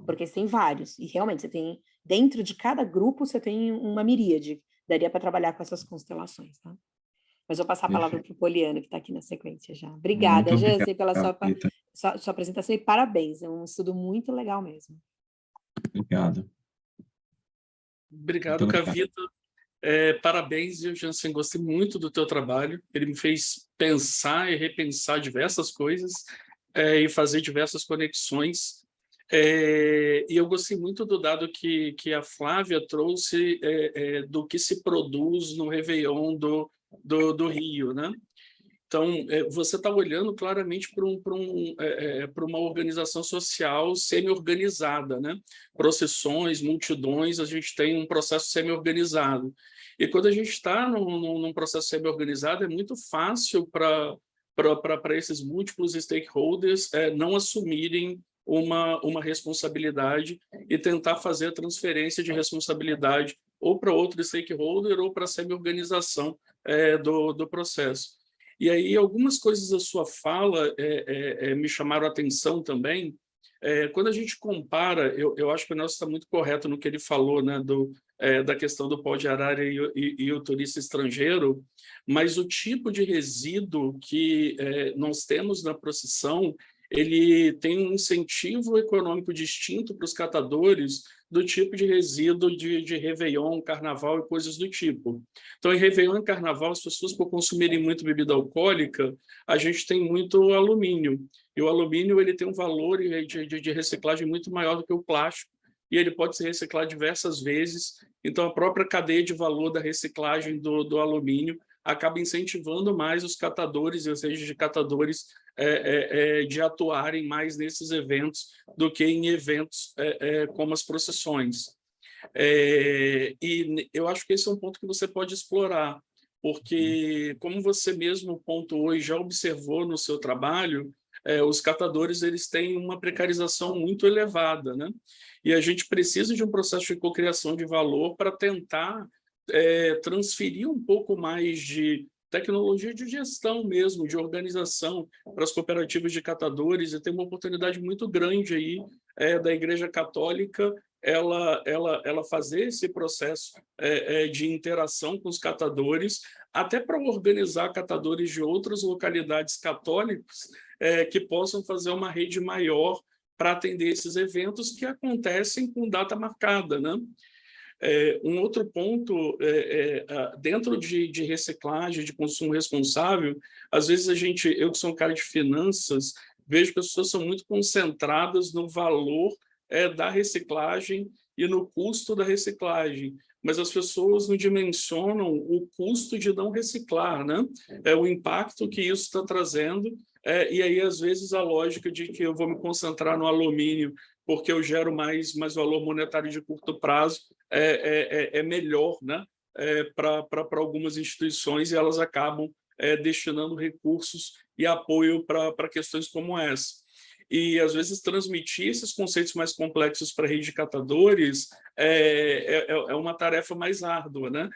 porque você tem vários, e realmente você tem, dentro de cada grupo você tem uma miríade, daria para trabalhar com essas constelações, tá? Mas vou passar a palavra para o Poliano, que está aqui na sequência já. Obrigada, Muito obrigado, Jansen, pela sua Rita. sua apresentação e parabéns, é um estudo muito legal mesmo. Obrigado. Obrigado, Muito obrigado. Kavita. Parabéns, viu, Jansen? Gostei muito do teu trabalho. Ele me fez pensar e repensar diversas coisas e fazer diversas conexões. E eu gostei muito do dado que a Flávia trouxe do que se produz no Réveillon do Rio, né? Então, você está olhando claramente para uma organização social semi-organizada, né? Procissões, multidões, a gente tem um processo semi-organizado. E quando a gente está num processo semi-organizado, é muito fácil para esses múltiplos stakeholders não assumirem uma responsabilidade e tentar fazer a transferência de responsabilidade ou para outro stakeholder ou para a semi-organização do processo. E aí, algumas coisas da sua fala me chamaram a atenção também. Quando a gente compara, eu acho que o Nelson está muito correto no que ele falou, né, da questão do pau de arara e o turista estrangeiro, mas o tipo de resíduo que nós temos na procissão, ele tem um incentivo econômico distinto para os catadores do tipo de resíduo de Réveillon, Carnaval e coisas do tipo. Então, em Réveillon e Carnaval, as pessoas, por consumirem muito bebida alcoólica, a gente tem muito alumínio. E o alumínio ele tem um valor de reciclagem muito maior do que o plástico, e ele pode ser reciclado diversas vezes. Então, a própria cadeia de valor da reciclagem do alumínio acaba incentivando mais os catadores e as redes de catadores de atuarem mais nesses eventos do que em eventos como as procissões. E eu acho que esse é um ponto que você pode explorar, porque, como você mesmo pontuou e já observou no seu trabalho, os catadores eles têm uma precarização muito elevada, né? E a gente precisa de um processo de cocriação de valor para tentar transferir um pouco mais de tecnologia de gestão mesmo, de organização para as cooperativas de catadores, e tem uma oportunidade muito grande aí da Igreja Católica ela fazer esse processo de interação com os catadores, até para organizar catadores de outras localidades católicas que possam fazer uma rede maior para atender esses eventos que acontecem com data marcada, né? Um outro ponto, dentro de reciclagem, de consumo responsável, às vezes eu que sou um cara de finanças, vejo que as pessoas são muito concentradas no valor da reciclagem e no custo da reciclagem, mas as pessoas não dimensionam o custo de não reciclar, né? O impacto que isso está trazendo, e aí, às vezes, a lógica de que eu vou me concentrar no alumínio porque eu gero mais valor monetário de curto prazo, é melhor, né? Para algumas instituições, e elas acabam destinando recursos e apoio para questões como essa. E, às vezes, transmitir esses conceitos mais complexos para a rede de catadores é uma tarefa mais árdua, né?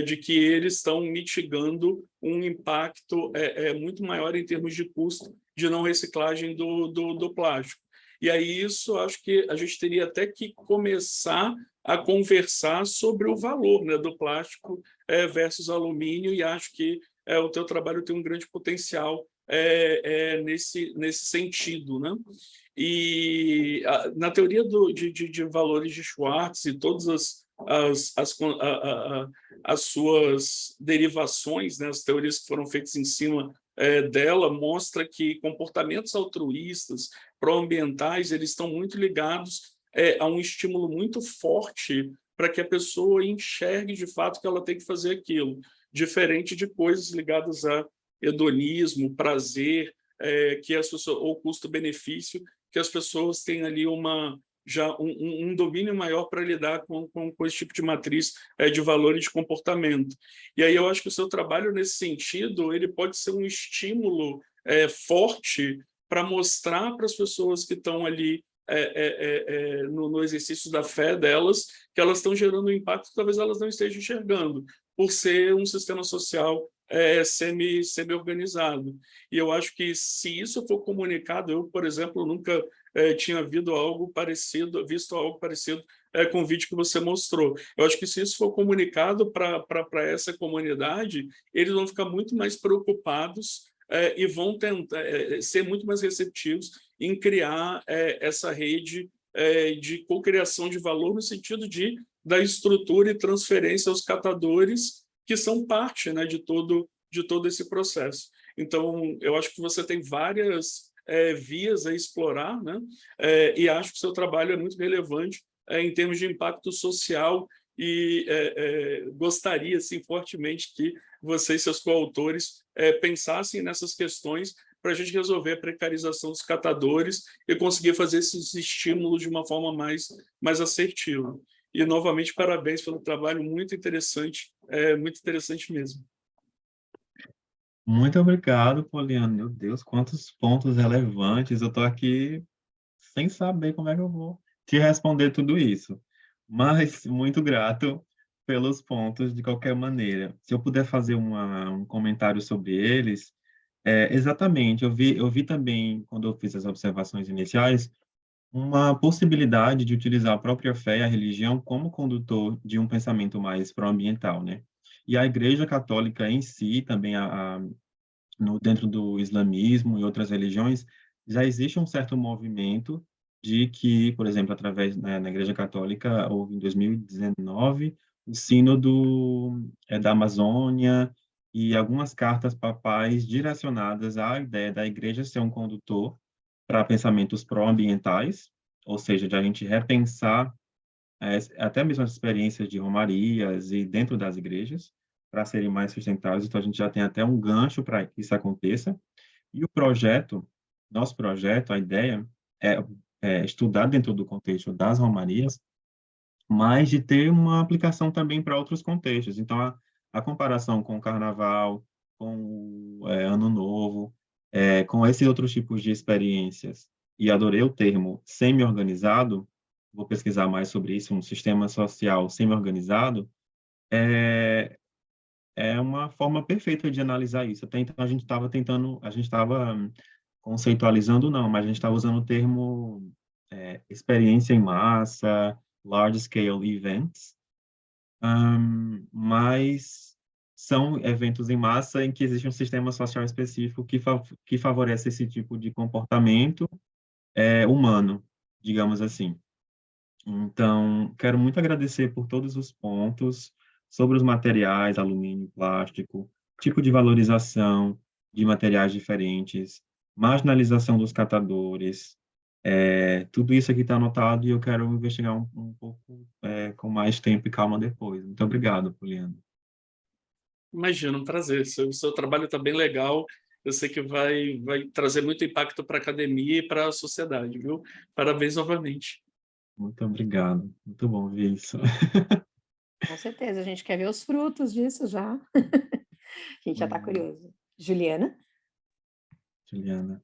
De que eles estão mitigando um impacto muito maior em termos de custo de não reciclagem do plástico. E aí isso acho que a gente teria até que começar a conversar sobre o valor, né, do plástico versus alumínio, e acho que o teu trabalho tem um grande potencial nesse sentido, né? E na teoria de valores de Schwartz e todas as suas derivações, né, as teorias que foram feitas em cima dela, mostra que comportamentos altruístas, pró-ambientais, eles estão muito ligados a um estímulo muito forte para que a pessoa enxergue de fato que ela tem que fazer aquilo, diferente de coisas ligadas a hedonismo, prazer, que as pessoas, ou custo-benefício, que as pessoas têm ali já um domínio maior para lidar com esse tipo de matriz de valor e de comportamento. E aí eu acho que o seu trabalho, nesse sentido, ele pode ser um estímulo forte para mostrar para as pessoas que estão ali no exercício da fé delas, que elas estão gerando um impacto que talvez elas não estejam enxergando, por ser um sistema social semi-organizado. E eu acho que, se isso for comunicado, eu, por exemplo, nunca tinha visto algo parecido com o vídeo que você mostrou. Eu acho que, se isso for comunicado para essa comunidade, eles vão ficar muito mais preocupados e vão tentar ser muito mais receptivos em criar essa rede de cocriação de valor no sentido da estrutura e transferência aos catadores, que são parte, né, de todo esse processo. Então, eu acho que você tem várias vias a explorar, né? E acho que o seu trabalho é muito relevante em termos de impacto social e gostaria, assim, fortemente que você e seus coautores pensassem nessas questões para a gente resolver a precarização dos catadores e conseguir fazer esses estímulos de uma forma mais assertiva. E, novamente, parabéns pelo trabalho muito interessante mesmo. Muito obrigado, Poliana. Meu Deus, quantos pontos relevantes. Eu estou aqui sem saber como é que eu vou te responder tudo isso. Mas muito grato pelos pontos, de qualquer maneira. Se eu puder fazer um comentário sobre eles, exatamente, eu vi também, quando eu fiz as observações iniciais, uma possibilidade de utilizar a própria fé e a religião como condutor de um pensamento mais pró-ambiental, né? E a Igreja Católica em si, também dentro do islamismo e outras religiões, já existe um certo movimento de que, por exemplo, através, né, na Igreja Católica, houve em 2019 o Sínodo da Amazônia e algumas cartas papais direcionadas à ideia da Igreja ser um condutor para pensamentos pró-ambientais, ou seja, de a gente repensar até mesmo as experiências de romarias e dentro das igrejas, para serem mais sustentáveis. Então, a gente já tem até um gancho para que isso aconteça. E nosso projeto, a ideia é estudar dentro do contexto das romarias, mas de ter uma aplicação também para outros contextos. Então, a comparação com o Carnaval, com o Ano Novo, com esses outros tipos de experiências, e adorei o termo semi-organizado, vou pesquisar mais sobre isso, um sistema social semi-organizado, é uma forma perfeita de analisar isso. Até então, a gente estava conceitualizando, não, mas a gente estava usando o termo experiência em massa, large scale events, mas são eventos em massa em que existe um sistema social específico que favorece esse tipo de comportamento humano, digamos assim. Então, quero muito agradecer por todos os pontos sobre os materiais, alumínio, plástico, tipo de valorização de materiais diferentes, marginalização dos catadores. Tudo isso aqui está anotado e eu quero investigar um pouco com mais tempo e calma depois. Muito obrigado, Poliana. Imagina, um prazer. Seu trabalho está bem legal. Eu sei que vai trazer muito impacto para a academia e para a sociedade, viu? Parabéns novamente. Muito obrigado. Muito bom ver isso. Com certeza, a gente quer ver os frutos disso já. A gente já está curioso. Juliana? Juliana.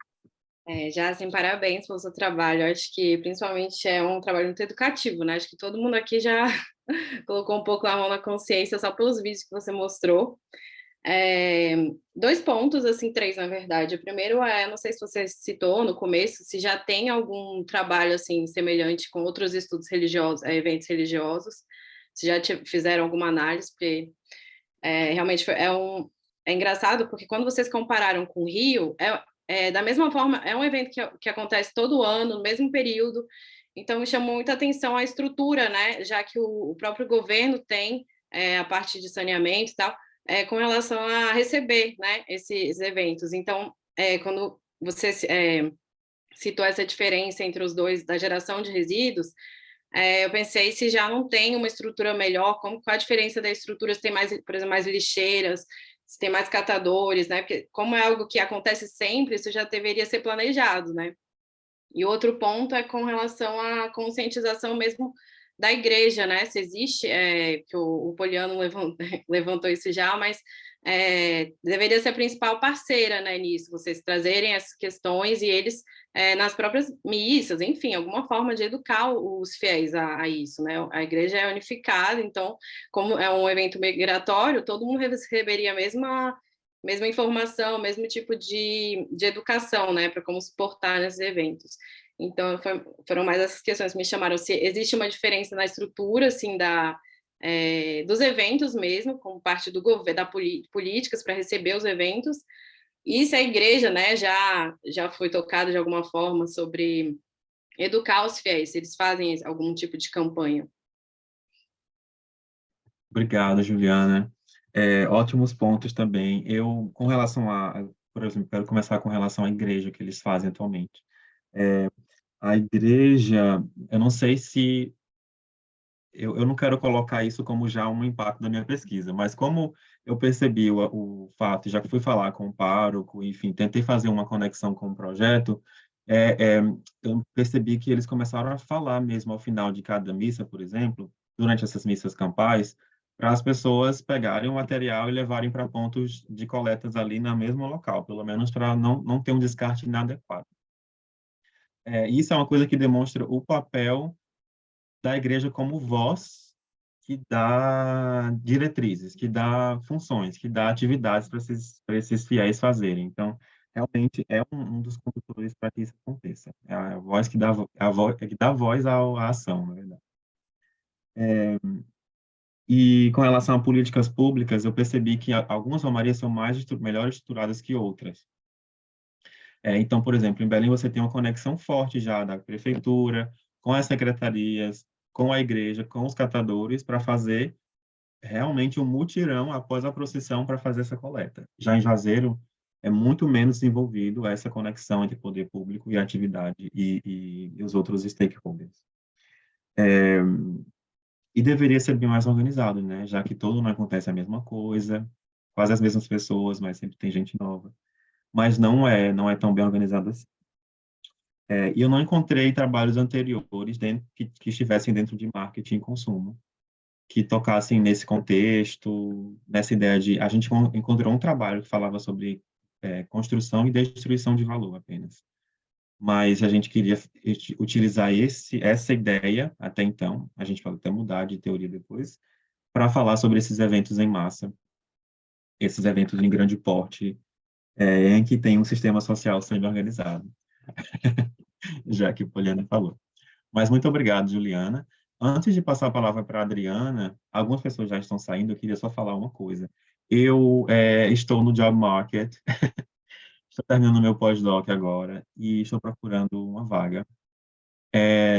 Já, assim, parabéns pelo seu trabalho. Acho que, principalmente, é um trabalho muito educativo, né? Acho que todo mundo aqui já colocou um pouco a mão na consciência só pelos vídeos que você mostrou. 2 pontos, assim, 3, na verdade. O primeiro não sei se você citou no começo, se já tem algum trabalho, assim, semelhante com outros estudos religiosos, eventos religiosos, se já fizeram alguma análise, porque realmente é engraçado, porque quando vocês compararam com o Rio, da mesma forma, é um evento que acontece todo ano, no mesmo período, então me chamou muita atenção a estrutura, né, já que o próprio governo tem a parte de saneamento e tal, com relação a receber, né, esses eventos. Então, quando você citou essa diferença entre os dois, da geração de resíduos, eu pensei se já não tem uma estrutura melhor, qual a diferença da estrutura, se tem mais, por exemplo, mais lixeiras, se tem mais catadores, né? Porque como é algo que acontece sempre, isso já deveria ser planejado, né? E outro ponto é com relação à conscientização mesmo da igreja, né? Se existe, que o Poliano levantou isso já, mas deveria ser a principal parceira, né, nisso, vocês trazerem essas questões e eles, nas próprias missas, enfim, alguma forma de educar os fiéis a isso, né? A igreja é unificada, então, como é um evento migratório, todo mundo receberia a mesma informação, o mesmo tipo de educação, né, para como se portar nesses eventos. Então, foram mais essas questões que me chamaram. Se existe uma diferença na estrutura, assim, dos eventos mesmo, como parte do governo, políticas para receber os eventos, E se a igreja, né, já foi tocada de alguma forma sobre educar os fiéis, se eles fazem algum tipo de campanha? Obrigado, Juliana. Ótimos pontos também. Eu, com relação a, por exemplo, quero começar com relação à igreja que eles fazem atualmente. A igreja, eu não sei se eu não quero colocar isso como já um impacto da minha pesquisa, mas como eu percebi o fato, já que fui falar com o pároco, enfim, tentei fazer uma conexão com o projeto, eu percebi que eles começaram a falar mesmo ao final de cada missa, por exemplo, durante essas missas campais, para as pessoas pegarem o material e levarem para pontos de coletas ali no mesmo local, pelo menos para não ter um descarte inadequado. Isso é uma coisa que demonstra o papel da igreja como voz que dá diretrizes, que dá funções, que dá atividades para esses fiéis fazerem. Então, realmente é um dos condutores para que isso aconteça. É a voz que dá, que dá voz à ação, na verdade. E com relação a políticas públicas, eu percebi que algumas romarias são melhor estruturadas que outras. Então, por exemplo, em Belém você tem uma conexão forte já da prefeitura, com as secretarias, com a igreja, com os catadores, para fazer realmente um mutirão após a procissão para fazer essa coleta. Já em Juazeiro, é muito menos desenvolvido essa conexão entre poder público e atividade e os outros stakeholders. E deveria ser bem mais organizado, né? Já que todo ano acontece a mesma coisa, quase as mesmas pessoas, mas sempre tem gente nova. Mas não é tão bem organizado assim. E eu não encontrei trabalhos anteriores que estivessem dentro de marketing e consumo, que tocassem nesse contexto, nessa ideia de... A gente encontrou um trabalho que falava sobre construção e destruição de valor apenas. Mas a gente queria utilizar essa ideia, até então, a gente pode até mudar de teoria depois, para falar sobre esses eventos em massa, esses eventos em grande porte, em que tem um sistema social sendo organizado, já que o Poliana falou. Mas muito obrigado, Juliana. Antes de passar a palavra para a Adriana, algumas pessoas já estão saindo, eu queria só falar uma coisa. Eu estou no job market, estou terminando meu pós-doc agora e estou procurando uma vaga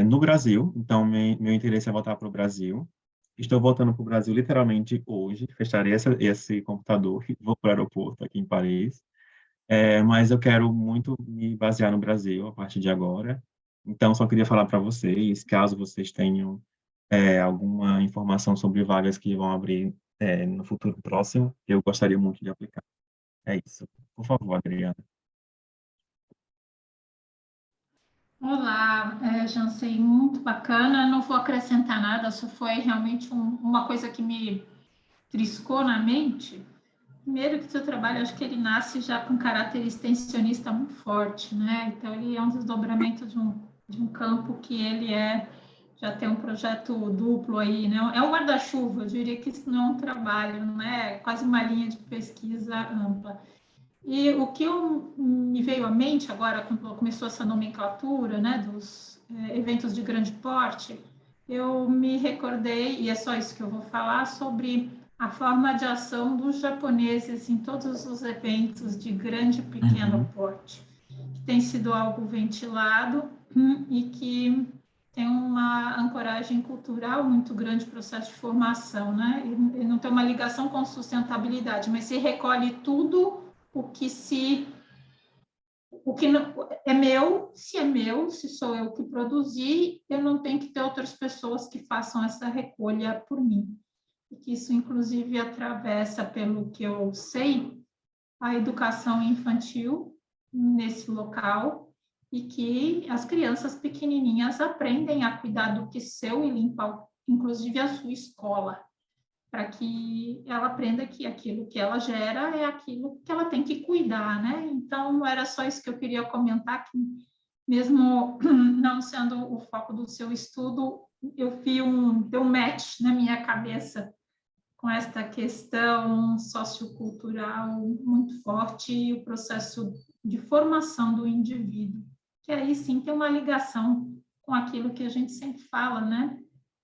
no Brasil, então meu interesse é voltar para o Brasil. Estou voltando para o Brasil literalmente hoje, fecharei esse computador e vou para o aeroporto aqui em Paris. Mas eu quero muito me basear no Brasil a partir de agora. Então, só queria falar para vocês, caso vocês tenham alguma informação sobre vagas que vão abrir no futuro próximo, eu gostaria muito de aplicar. É isso. Por favor, Adriana. Olá, Jansen, muito bacana. Não vou acrescentar nada, só foi realmente uma coisa que me triscou na mente. Primeiro que o seu trabalho, acho que ele nasce já com caráter extensionista muito forte, né? Então, ele é um desdobramento de um campo que ele já tem um projeto duplo aí, né? É um guarda-chuva, eu diria que isso não é um trabalho, não é quase uma linha de pesquisa ampla. E o que me veio à mente agora, quando começou essa nomenclatura, né, dos eventos de grande porte, eu me recordei, e é só isso que eu vou falar, sobre a forma de ação dos japoneses em todos os eventos de grande e pequeno porte, que tem sido algo ventilado e que tem uma ancoragem cultural muito grande, processo de formação, né? E não tem uma ligação com sustentabilidade, mas se recolhe tudo o que não, é meu, se sou eu que produzi, eu não tenho que ter outras pessoas que façam essa recolha por mim. E que isso, inclusive, atravessa, pelo que eu sei, a educação infantil nesse local e que as crianças pequenininhas aprendem a cuidar do que seu e limpar, inclusive, a sua escola, para que ela aprenda que aquilo que ela gera é aquilo que ela tem que cuidar, né? Então, era só isso que eu queria comentar, que mesmo não sendo o foco do seu estudo, eu vi deu um match na minha cabeça com esta questão sociocultural muito forte e o processo de formação do indivíduo, que aí sim tem uma ligação com aquilo que a gente sempre fala, né?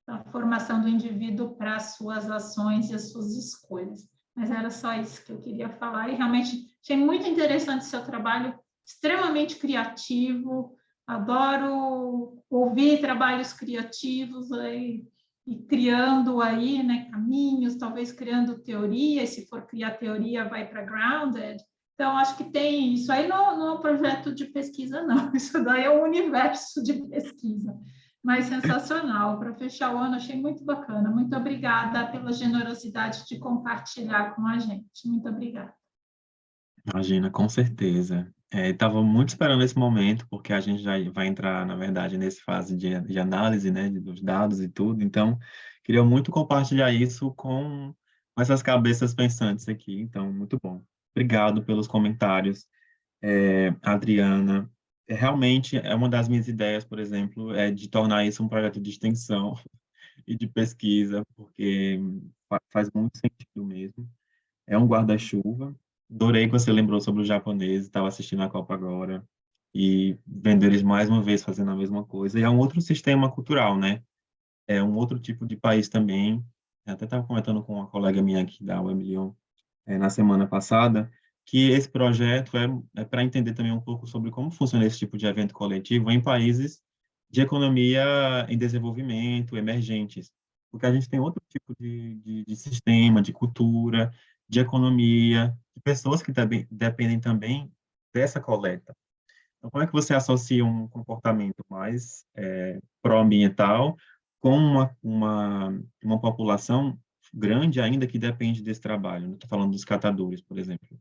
A formação do indivíduo para as suas ações e as suas escolhas. Mas era só isso que eu queria falar. E realmente achei muito interessante o seu trabalho, extremamente criativo. Adoro ouvir trabalhos criativos aí, e criando aí, né, caminhos, talvez criando teoria. E se for criar teoria, vai para Grounded. Então, acho que tem isso aí, não é um projeto de pesquisa, não. Isso daí é um universo de pesquisa. Mas sensacional. Para fechar o ano, achei muito bacana. Muito obrigada pela generosidade de compartilhar com a gente. Muito obrigada. Imagina, com certeza. Estava muito esperando esse momento, porque a gente já vai entrar, na verdade, nessa fase de análise, né, dos dados e tudo. Então, queria muito compartilhar isso com essas cabeças pensantes aqui. Então, muito bom. Obrigado pelos comentários, Adriana. Realmente é uma das minhas ideias, por exemplo, é de tornar isso um projeto de extensão e de pesquisa, porque faz muito sentido mesmo. É um guarda-chuva. Adorei que você lembrou sobre os japoneses, estava assistindo a Copa agora, e vendo eles mais uma vez fazendo a mesma coisa. E é um outro sistema cultural, né? É um outro tipo de país também. Eu até estava comentando com uma colega minha aqui da UEMLyon, na semana passada, que esse projeto é para entender também um pouco sobre como funciona esse tipo de evento coletivo em países de economia em desenvolvimento, emergentes. Porque a gente tem outro tipo de sistema, de cultura, de economia, de pessoas que também dependem também dessa coleta. Então, como é que você associa um comportamento mais pró-ambiental com uma população grande ainda que depende desse trabalho? Estou falando dos catadores, por exemplo.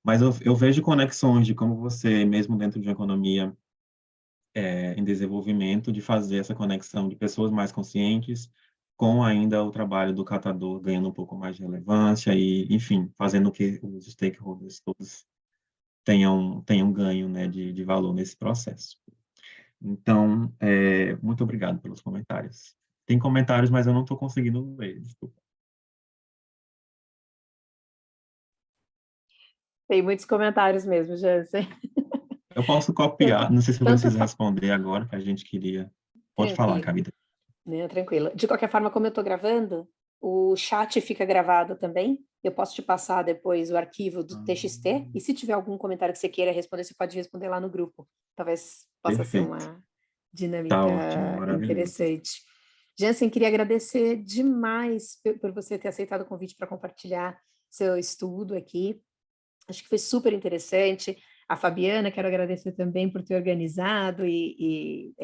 Mas eu vejo conexões de como você, mesmo dentro de uma economia em desenvolvimento, de fazer essa conexão de pessoas mais conscientes com ainda o trabalho do catador ganhando um pouco mais de relevância e, enfim, fazendo que os stakeholders todos tenham ganho, né, de valor nesse processo. Então, muito obrigado pelos comentários. Tem comentários, mas eu não estou conseguindo ler, desculpa. Tem muitos comentários mesmo, Jansen. Eu posso copiar, não sei se eu Tanto preciso responder agora, que a gente queria... Pode falar, Kavita. Não, tranquilo. De qualquer forma, como eu estou gravando, o chat fica gravado também. Eu posso te passar depois o arquivo do TXT, e se tiver algum comentário que você queira responder, você pode responder lá no grupo. Talvez possa ser uma dinâmica Tá ótimo, maravilhoso. interessante. Jansen, queria agradecer demais por você ter aceitado o convite para compartilhar seu estudo aqui. Acho que foi super interessante. A Fabiana, quero agradecer também por ter organizado e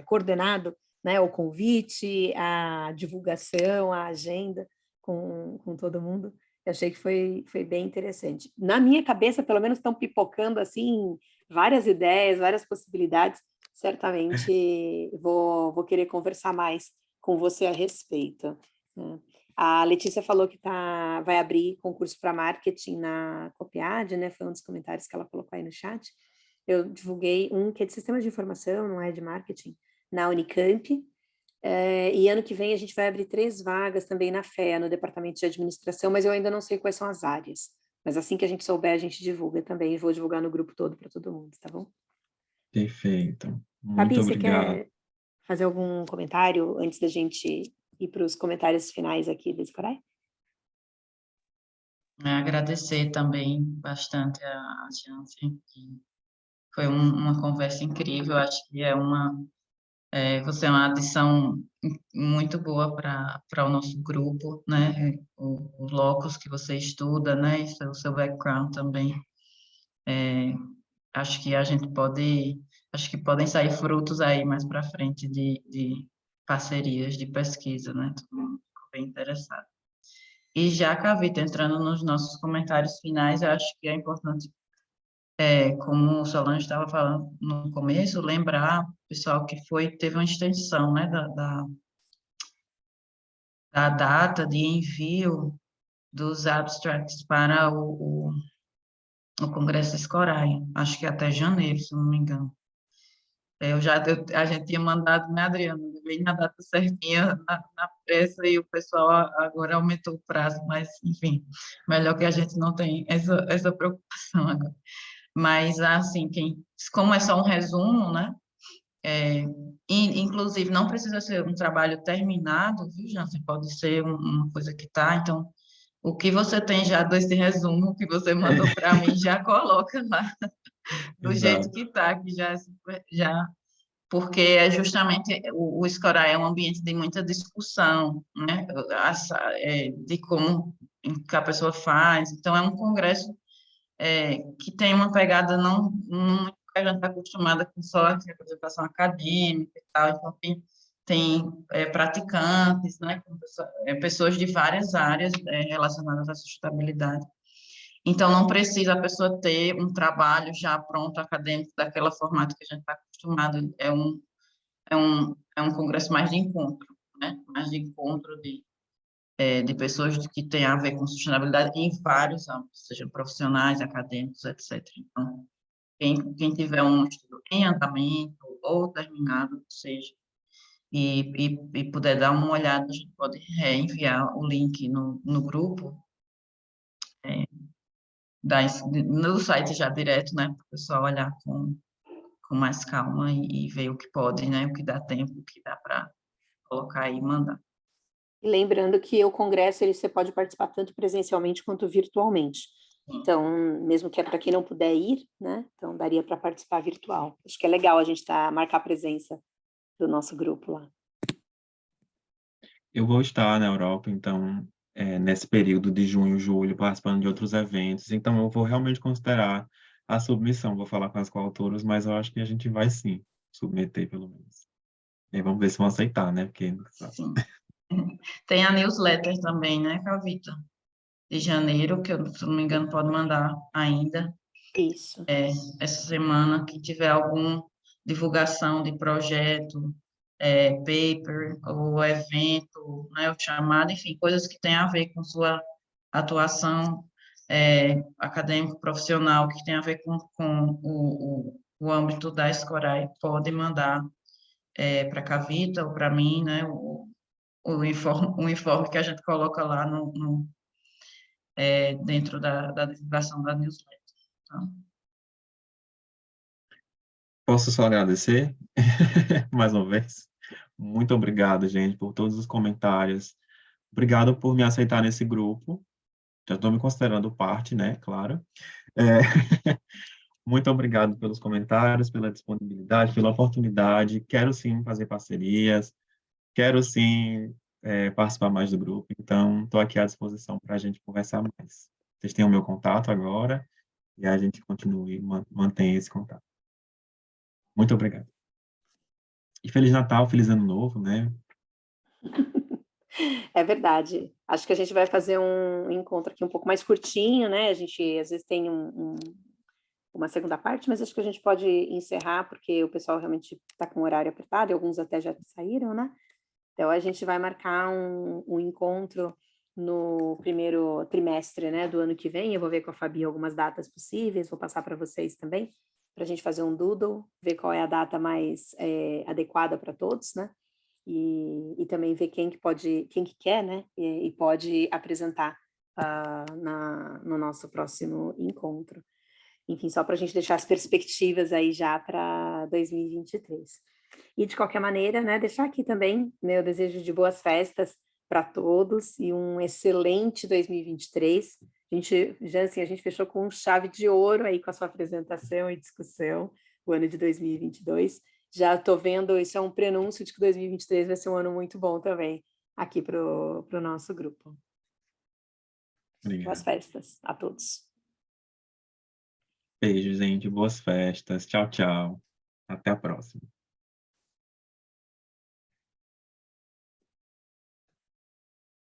coordenado, né, o convite, a divulgação, a agenda com todo mundo. Eu achei que foi bem interessante. Na minha cabeça, pelo menos, estão pipocando assim várias ideias, várias possibilidades. Certamente vou querer conversar mais com você a respeito, né? A Letícia falou que vai abrir concurso para marketing na Copiad, né? Foi um dos comentários que ela colocou aí no chat. Eu divulguei um que é de sistema de informação, não é de marketing, na Unicamp. E ano que vem a gente vai abrir 3 vagas também na FEA, no departamento de administração, mas eu ainda não sei quais são as áreas. Mas assim que a gente souber, a gente divulga também, e vou divulgar no grupo todo para todo mundo, tá bom? Perfeito. Muito Fabi, obrigado. Você quer fazer algum comentário antes da gente ir para os comentários finais aqui desse Corai? Agradecer também bastante a Jansen, que foi uma conversa incrível. Acho que você é uma adição muito boa para o nosso grupo, né? Os locos que você estuda, né? E o seu background também. Acho que acho que podem sair frutos aí mais para frente de parcerias de pesquisa, né? Todo mundo ficou bem interessado. E já, Kavita, entrando nos nossos comentários finais, eu acho que é importante, como o Solange estava falando no começo, lembrar, pessoal, que teve uma extensão, né, da data de envio dos abstracts para o Congresso Escorai, acho que até janeiro, se não me engano. A gente tinha mandado, né, Adriana, bem na data certinha, na pressa, e o pessoal agora aumentou o prazo, mas, enfim, melhor que a gente não tem essa preocupação agora. Mas, assim, como é só um resumo, né, inclusive, não precisa ser um trabalho terminado, viu, Jansen? Pode ser uma coisa que está, então, o que você tem já desse resumo que você mandou para mim, já coloca lá do jeito Exato. que está, que já porque é justamente o Escorá é um ambiente de muita discussão, né? De como que a pessoa faz. Então, é um congresso que tem uma pegada não que a gente está acostumada com só a representação acadêmica e tal. Então, tem praticantes, né? Pessoas de várias áreas relacionadas à sustentabilidade. Então, não precisa a pessoa ter um trabalho já pronto, acadêmico, daquela formato que a gente está acostumado. É um congresso mais de encontro, né? Mais de encontro de pessoas que têm a ver com sustentabilidade em vários âmbitos, sejam profissionais, acadêmicos, etc. Então, quem tiver um estudo em andamento ou terminado, seja, e puder dar uma olhada, a gente pode reenviar o link no grupo, no site já direto, né? Para o pessoal olhar com mais calma e ver o que pode, né? O que dá tempo, o que dá para colocar aí e mandar. E lembrando que o congresso você pode participar tanto presencialmente quanto virtualmente. Então, mesmo que é para quem não puder ir, né? Então, daria para participar virtual. Acho que é legal a gente marcar a presença do nosso grupo lá. Eu vou estar na Europa, então, nesse período de junho, julho, participando de outros eventos. Então, eu vou realmente considerar a submissão. Vou falar com as coautoras, mas eu acho que a gente vai sim submeter, pelo menos. E aí, vamos ver se vão aceitar, né? Porque Sim. Tem a newsletter também, né, Calvita? De janeiro, que eu, se não me engano, pode mandar ainda. Isso. Essa semana, que tiver alguma divulgação de projeto, paper, ou evento, né, o chamado, enfim, coisas que têm a ver com sua atuação acadêmico profissional, que tem a ver com o âmbito da Escorai, pode mandar para a Cavita ou para mim, né, o informe que a gente coloca lá dentro da divulgação da newsletter. Tá? Posso só agradecer mais uma vez? Muito obrigado, gente, por todos os comentários. Obrigado por me aceitar nesse grupo. Já estou me considerando parte, né? Claro. Muito obrigado pelos comentários, pela disponibilidade, pela oportunidade. Quero sim fazer parcerias, quero sim participar mais do grupo. Então, estou aqui à disposição para a gente conversar mais. Vocês têm o meu contato agora e a gente continue, mantém esse contato. Muito obrigado. E Feliz Natal, Feliz Ano Novo, né? É verdade. Acho que a gente vai fazer um encontro aqui um pouco mais curtinho, né? A gente, às vezes, tem uma segunda parte, mas acho que a gente pode encerrar, porque o pessoal realmente está com o horário apertado, e alguns até já saíram, né? Então, a gente vai marcar um encontro no primeiro trimestre, né, do ano que vem. Eu vou ver com a Fabi algumas datas possíveis, vou passar para vocês também, para a gente fazer um doodle, ver qual é a data mais adequada para todos, né? E também ver quem que quer, né? E pode apresentar no nosso próximo encontro. Enfim, só para a gente deixar as perspectivas aí já para 2023. E, de qualquer maneira, né, deixar aqui também meu desejo de boas festas para todos e um excelente 2023. A gente fechou com chave de ouro aí com a sua apresentação e discussão, o ano de 2022. Já estou vendo, isso é um prenúncio de que 2023 vai ser um ano muito bom também aqui para o nosso grupo. Obrigado. Boas festas a todos. Beijo, gente. Boas festas. Tchau, tchau. Até a próxima.